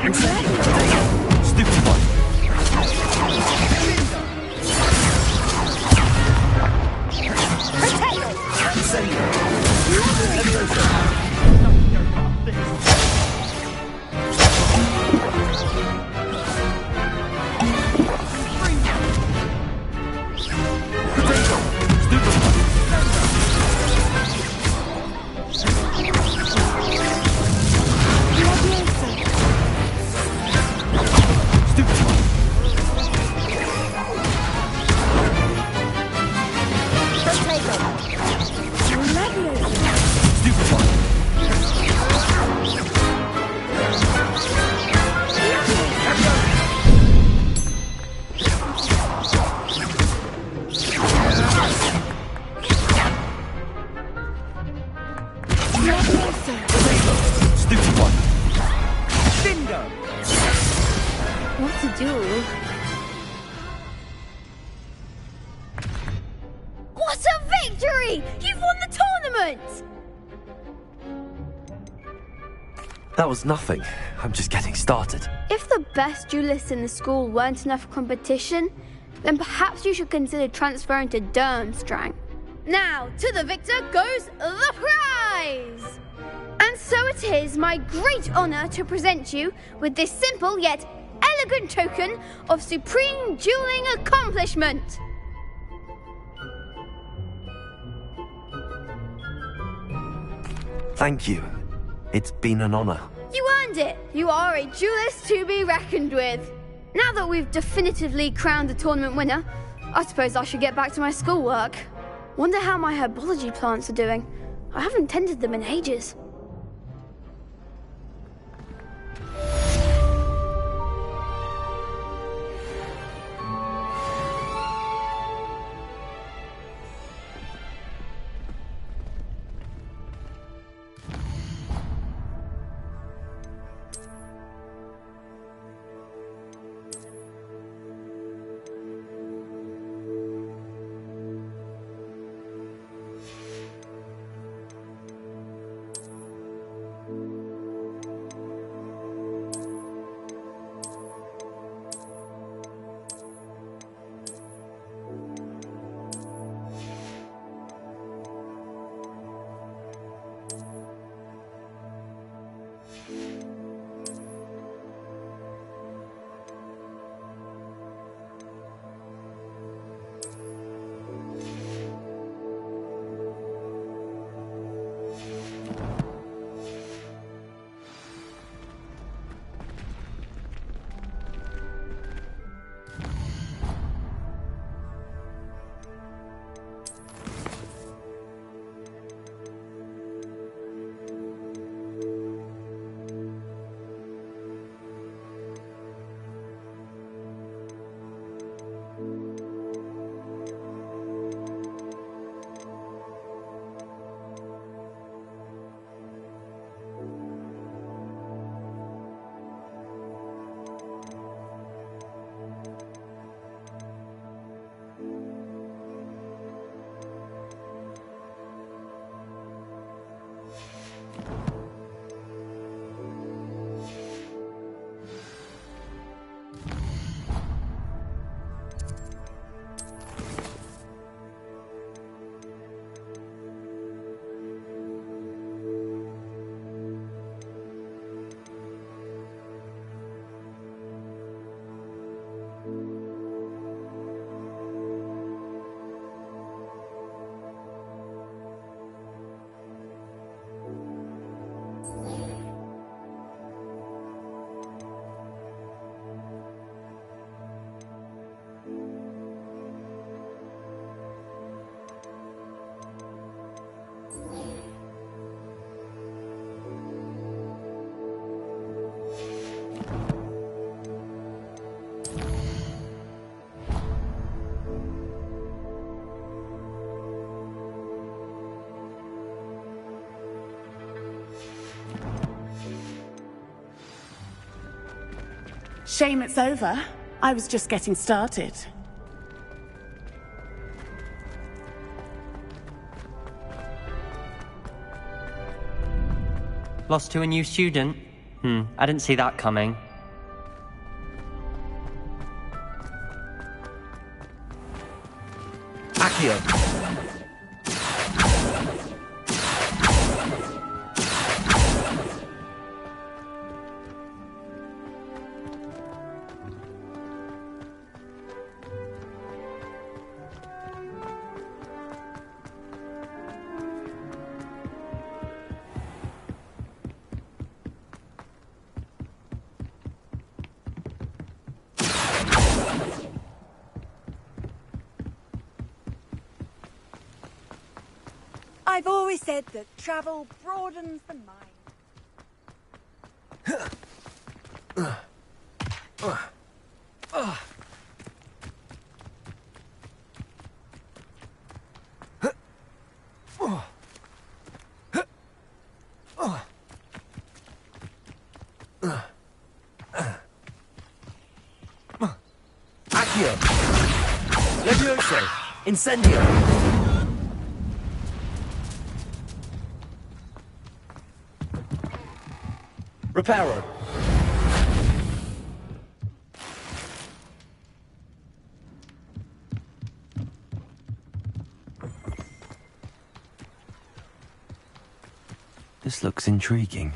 Incendio. Stupid one. Incendio. Leviosa. Potato. Stupid one. Stupid one. Stupid one. to duel. What a victory! You've won the tournament! That was nothing. I'm just getting started. If the best duelists in the school weren't enough for competition, then perhaps you should consider transferring to Durmstrang. Now, to the victor goes the prize! And so it is my great honour to present you with this simple yet elegant token of supreme dueling accomplishment. Thank you. It's been an honour. You earned it! You are a duelist to be reckoned with. Now that we've definitively crowned the tournament winner, I suppose I should get back to my schoolwork. Wonder how my herbology plants are doing. I haven't tended them in ages. Shame it's over. I was just getting started. Lost to a new student? I didn't see that coming. Accio. I've always said that travel broadens the mind. Incendio! Reparo! This looks intriguing.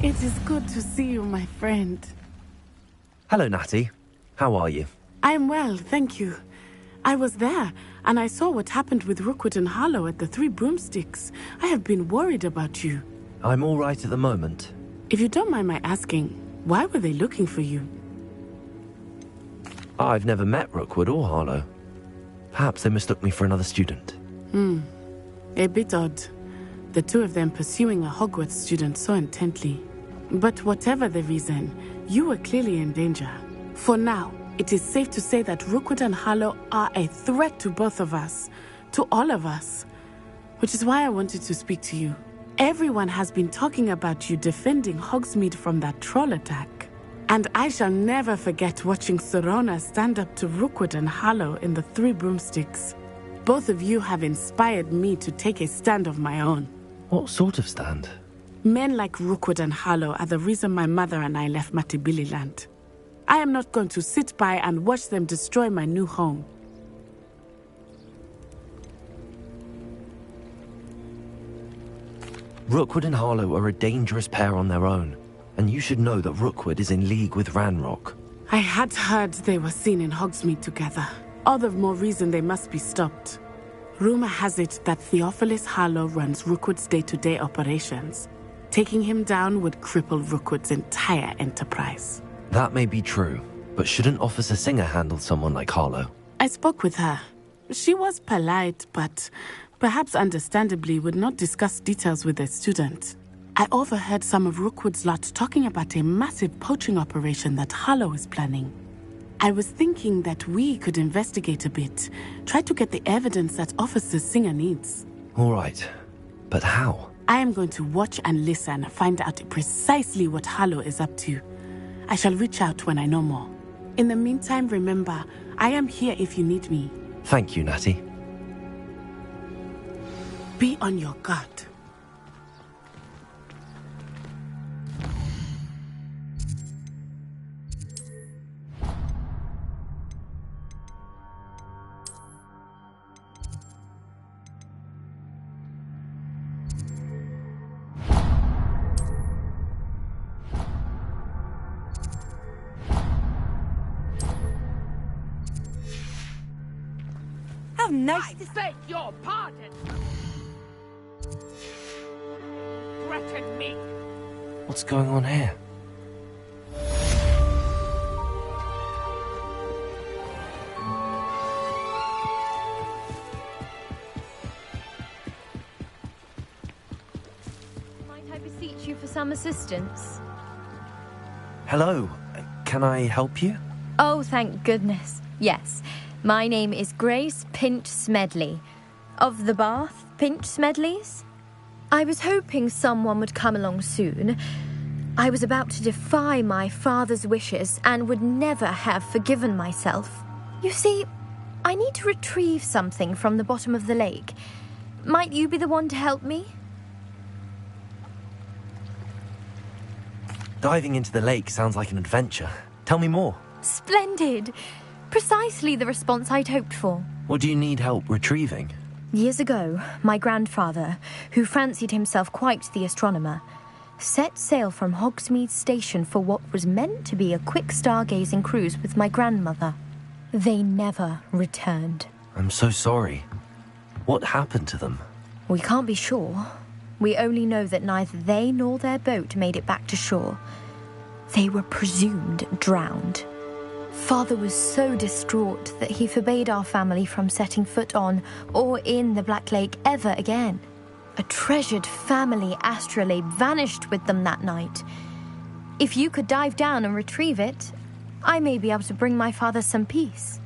It is good to see you, my friend. Hello, Natty. How are you? I am well, thank you. I was there, and I saw what happened with Rookwood and Harlow at the Three Broomsticks. I have been worried about you. I'm all right at the moment. If you don't mind my asking, why were they looking for you? I've never met Rookwood or Harlow. Perhaps they mistook me for another student. A bit odd. The two of them pursuing a Hogwarts student so intently. But whatever the reason, you were clearly in danger. For now, it is safe to say that Rookwood and Harlow are a threat to both of us. To all of us. Which is why I wanted to speak to you. Everyone has been talking about you defending Hogsmeade from that troll attack. And I shall never forget watching Serona stand up to Rookwood and Harlow in the Three Broomsticks. Both of you have inspired me to take a stand of my own. What sort of stand? Men like Rookwood and Harlow are the reason my mother and I left Matabeleland. I am not going to sit by and watch them destroy my new home. Rookwood and Harlow are a dangerous pair on their own, and you should know that Rookwood is in league with Ranrock. I had heard they were seen in Hogsmeade together. All the more reason they must be stopped. Rumor has it that Theophilus Harlow runs Rookwood's day-to-day operations. Taking him down would cripple Rookwood's entire enterprise. That may be true, but shouldn't Officer Singer handle someone like Harlow? I spoke with her. She was polite, but perhaps understandably would not discuss details with a student. I overheard some of Rookwood's lot talking about a massive poaching operation that Harlow is planning. I was thinking that we could investigate a bit, try to get the evidence that Officer Singer needs. All right, but how? I am going to watch and listen, find out precisely what Harlow is up to. I shall reach out when I know more. In the meantime, remember, I am here if you need me. Thank you, Natty. Be on your guard. How nice to Beg your pardon! Threaten me! What's going on here? Might I beseech you for some assistance? Hello, can I help you? Oh, thank goodness. Yes. My name is Grace Pinch Smedley, of the Bath Pinch Smedleys. I was hoping someone would come along soon. I was about to defy my father's wishes and would never have forgiven myself. You see, I need to retrieve something from the bottom of the lake. Might you be the one to help me? Diving into the lake sounds like an adventure. Tell me more. Splendid! Precisely the response I'd hoped for. What do you need help retrieving? Years ago, my grandfather, who fancied himself quite the astronomer, set sail from Hogsmeade Station for what was meant to be a quick stargazing cruise with my grandmother. They never returned. I'm so sorry. What happened to them? We can't be sure. We only know that neither they nor their boat made it back to shore. They were presumed drowned. Father was so distraught that he forbade our family from setting foot on or in the Black Lake ever again. A treasured family astrolabe vanished with them that night. If you could dive down and retrieve it, I may be able to bring my father some peace.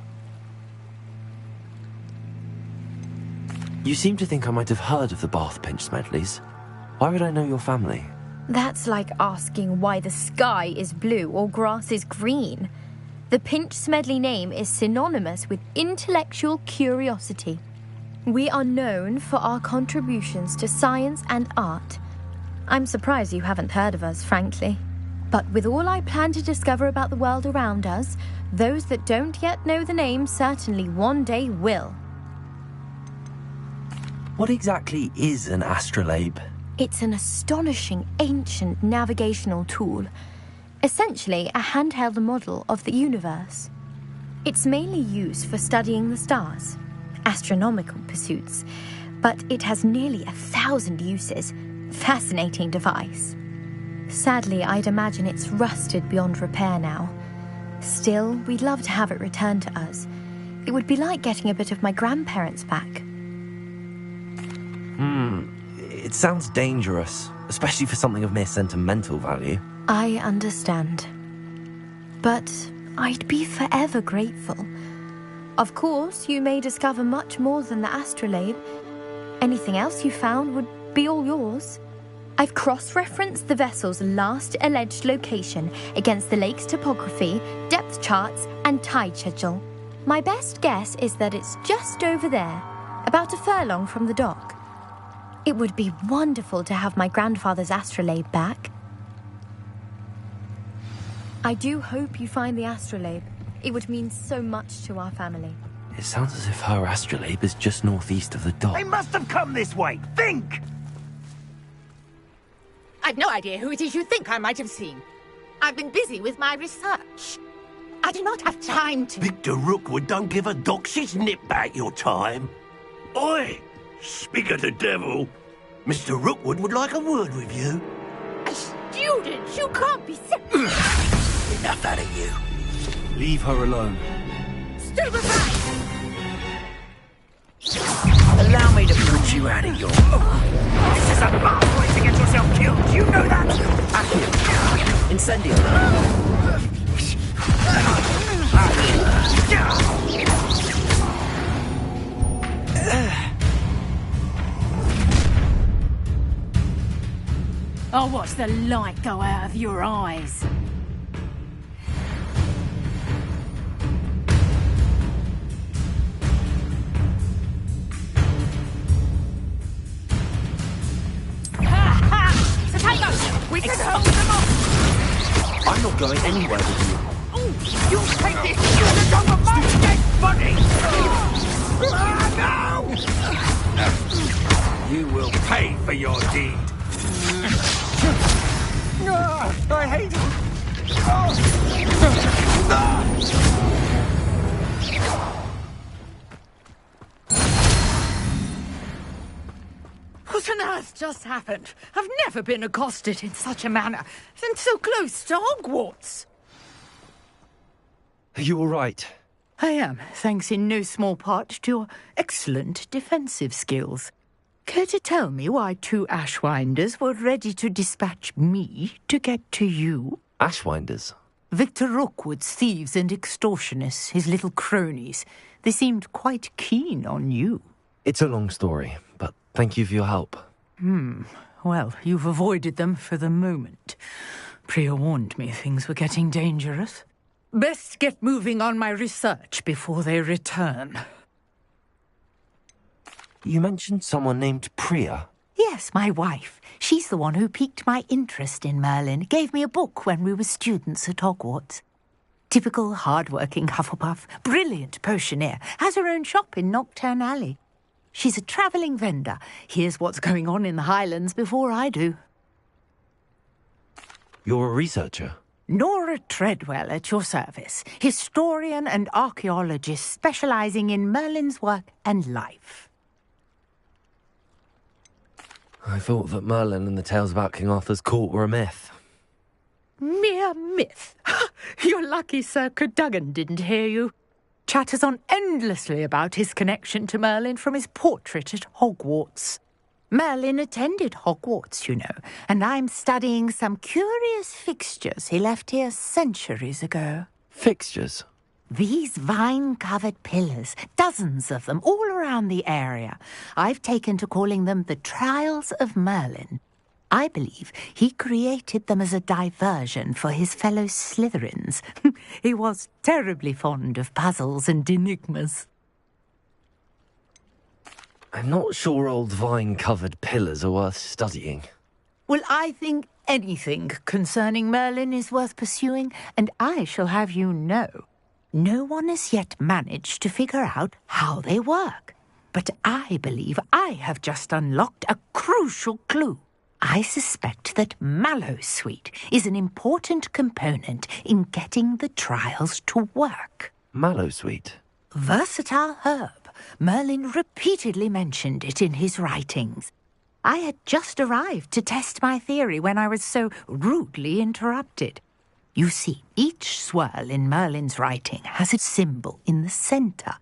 You seem to think I might have heard of the Bath Pinch Smedleys. Why would I know your family? That's like asking why the sky is blue or grass is green. The Pinch Smedley name is synonymous with intellectual curiosity. We are known for our contributions to science and art. I'm surprised you haven't heard of us, frankly. But with all I plan to discover about the world around us, those that don't yet know the name certainly one day will. What exactly is an astrolabe? It's an astonishing ancient navigational tool. Essentially a handheld model of the universe. It's mainly used for studying the stars, astronomical pursuits, but it has nearly 1,000 uses. Fascinating device. Sadly, I'd imagine it's rusted beyond repair now. Still, we'd love to have it returned to us. It would be like getting a bit of my grandparents back. It sounds dangerous, especially for something of mere sentimental value. I understand. But I'd be forever grateful. Of course, you may discover much more than the astrolabe. Anything else you found would be all yours. I've cross-referenced the vessel's last alleged location against the lake's topography, depth charts, and tide schedule. My best guess is that it's just over there, about a furlong from the dock. It would be wonderful to have my grandfather's astrolabe back. I do hope you find the astrolabe. It would mean so much to our family. It sounds as if her astrolabe is just northeast of the dock. They must have come this way. Think! I've no idea who it is you think I might have seen. I've been busy with my research. I do not have time to... Victor Rookwood don't give a doxy's nip back your time. Oi! Speak of the devil. Mr. Rookwood would like a word with you. A student? You can't be... Enough out of you. Leave her alone. Stupefy! Allow me to put you out of your... This is a bad way to get yourself killed. You know that? Incendio. I'll watch the light go out of your eyes. We can hold them off! I'm not going anywhere with you. You take this! You can go with my dead body! No! You will pay for your deed. I hate it. What on earth just happened? I've never been accosted in such a manner, and so close to Hogwarts. Are you all right? I am, thanks in no small part to your excellent defensive skills. Care to tell me why 2 Ashwinders were ready to dispatch me to get to you? Ashwinders? Victor Rookwood's thieves and extortionists, his little cronies. They seemed quite keen on you. It's a long story, but thank you for your help. Well, you've avoided them for the moment. Priya warned me things were getting dangerous. Best get moving on my research before they return. You mentioned someone named Priya. Yes, my wife. She's the one who piqued my interest in Merlin. Gave me a book when we were students at Hogwarts. Typical hard-working Hufflepuff. Brilliant potioneer. Has her own shop in Knockturn Alley. She's a travelling vendor. Hears what's going on in the Highlands before I do. You're a researcher? Nora Treadwell at your service. Historian and archaeologist specialising in Merlin's work and life. I thought that Merlin and the tales about King Arthur's court were a myth. Mere myth. You're lucky Sir Cadogan didn't hear you. Chatters on endlessly about his connection to Merlin from his portrait at Hogwarts. Merlin attended Hogwarts, you know, and I'm studying some curious fixtures he left here centuries ago. Fixtures? These vine-covered pillars, dozens of them, all around the area. I've taken to calling them the Trials of Merlin. I believe he created them as a diversion for his fellow Slytherins. He was terribly fond of puzzles and enigmas. I'm not sure old vine-covered pillars are worth studying. Well, I think anything concerning Merlin is worth pursuing, and I shall have you know, no one has yet managed to figure out how they work. But I believe I have just unlocked a crucial clue. I suspect that Mallowsweet is an important component in getting the trials to work. Mallowsweet? Versatile herb. Merlin repeatedly mentioned it in his writings. I had just arrived to test my theory when I was so rudely interrupted. You see, each swirl in Merlin's writing has a symbol in the centre.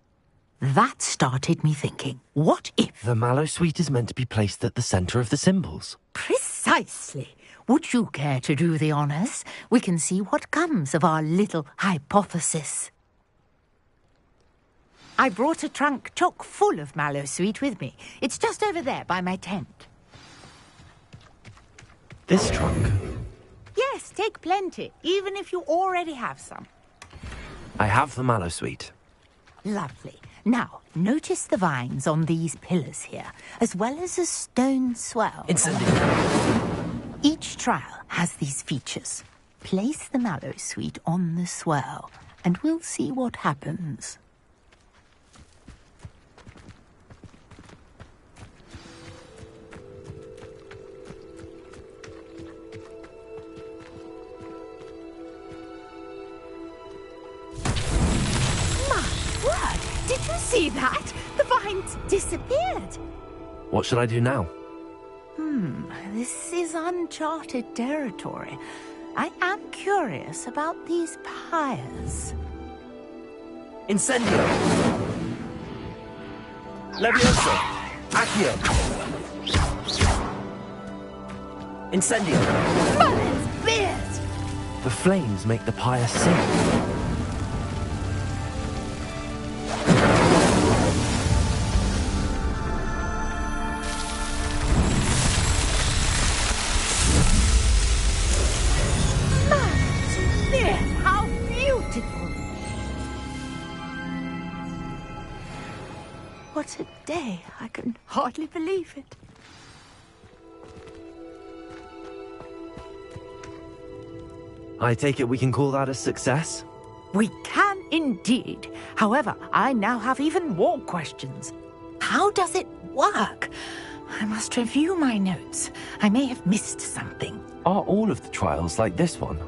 That started me thinking, what if... The Mallowsweet is meant to be placed at the centre of the symbols. Precisely. Would you care to do the honours? We can see what comes of our little hypothesis. I brought a trunk chock full of Mallowsweet with me. It's just over there by my tent. This trunk? Yes, take plenty, even if you already have some. I have the Mallowsweet. Lovely. Now, notice the vines on these pillars here, as well as a stone swell. Incendiary. Each trial has these features. Place the Mallowsweet on the swell, and we'll see what happens. Did you see that? The vines disappeared. What should I do now? This is uncharted territory. I am curious about these pyres. Incendio! Levioso! Accio! Incendio! Merlin's beard! The flames make the pyre sing. What a day. I can hardly believe it. I take it we can call that a success? We can indeed. However, I now have even more questions. How does it work? I must review my notes. I may have missed something. Are all of the trials like this one?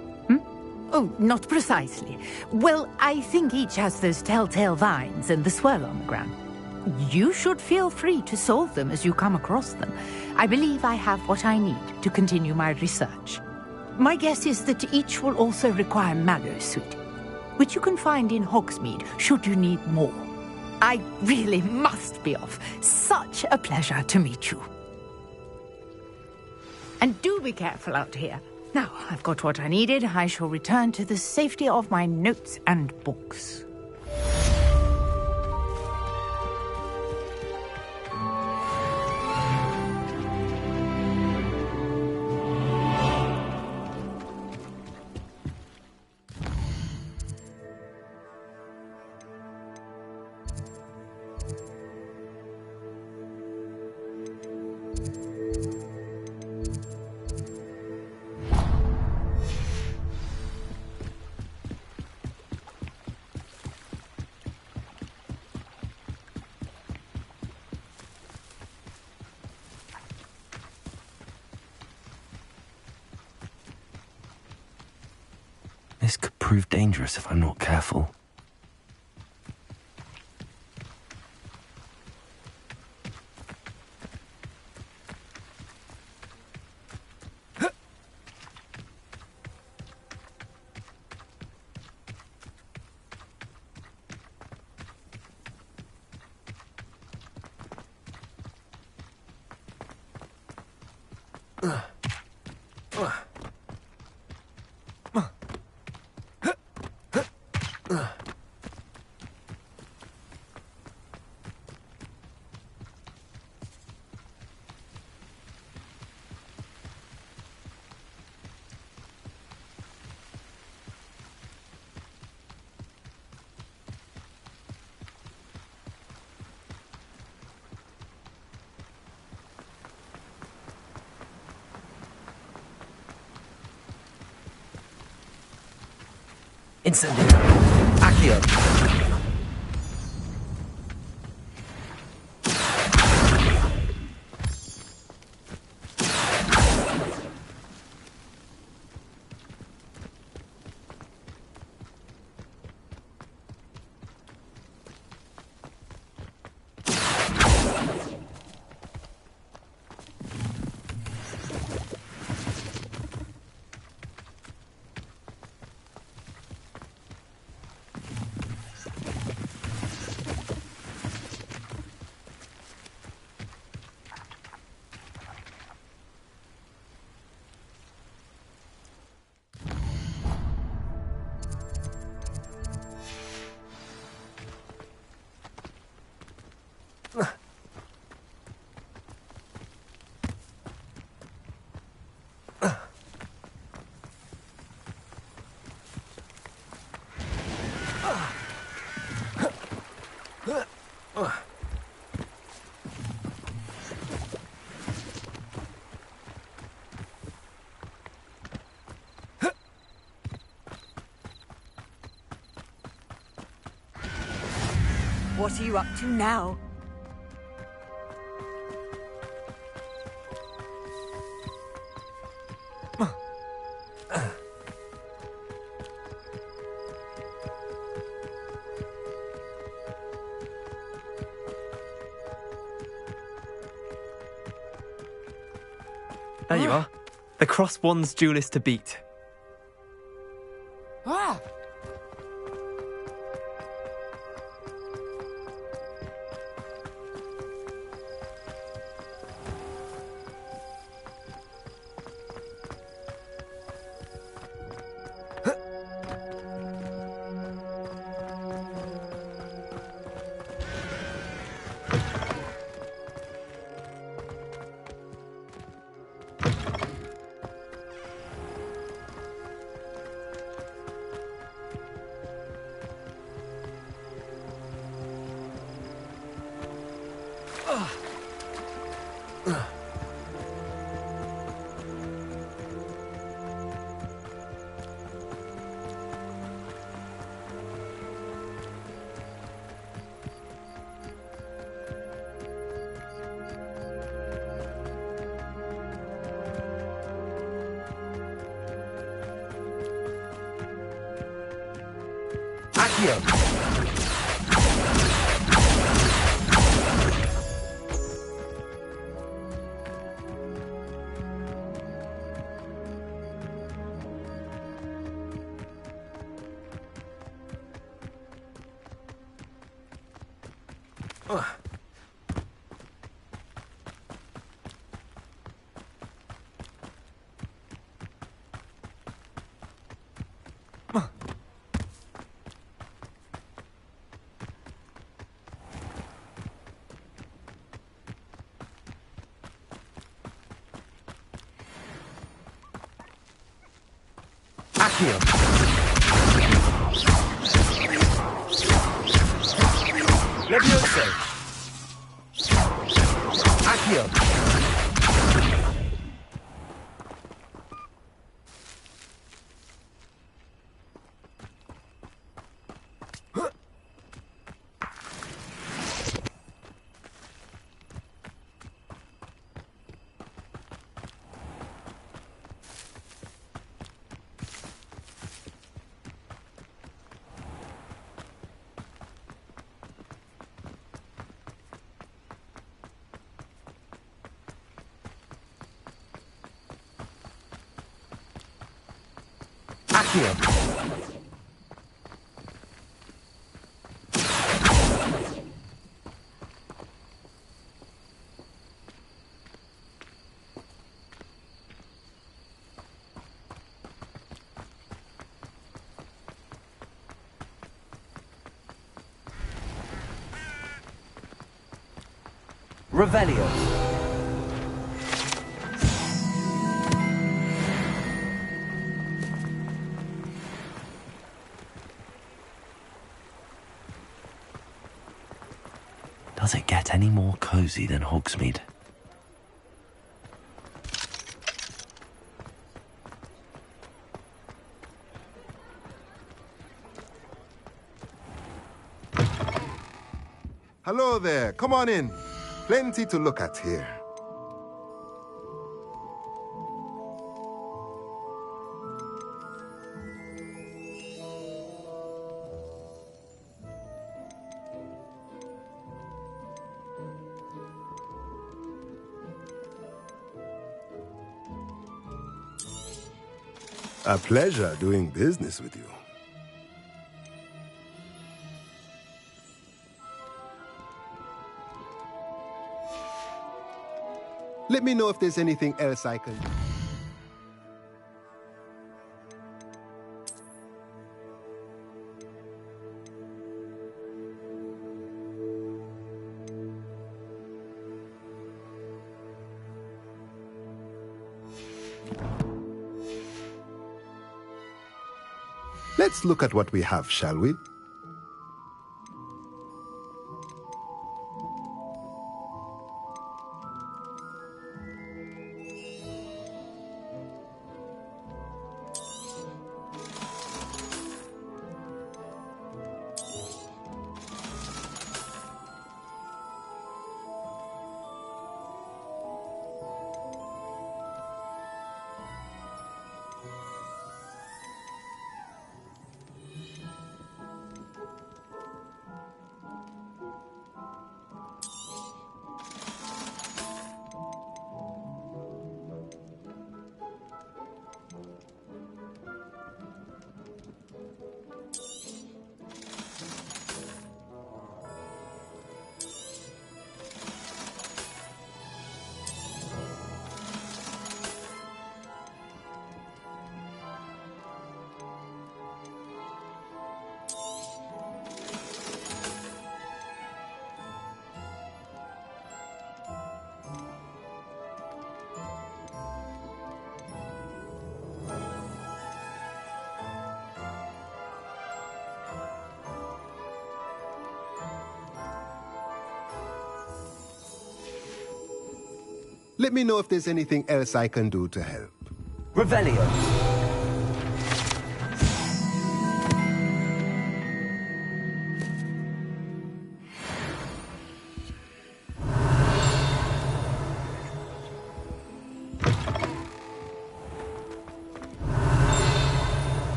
Oh, not precisely. Well, I think each has those telltale vines and the swirl on the ground. You should feel free to solve them as you come across them. I believe I have what I need to continue my research. My guess is that each will also require Mallowsweet, which you can find in Hogsmeade should you need more. I really must be off. Such a pleasure to meet you. And do be careful out here. Now, I've got what I needed. I shall return to the safety of my notes and books. This could prove dangerous if I'm not careful. Incendio. Accio. What are you up to now? There you are. The cross-wands duelist to beat. Ah! Accio. Accio. Levioso. Accio. Accio. Revelio. Does it get any more cozy than Hogsmeade? Hello there. Come on in. Plenty to look at here. A pleasure doing business with you. Let me know if there's anything else I can do. Let's look at what we have, shall we? Let me know if there's anything else I can do to help. Revelio.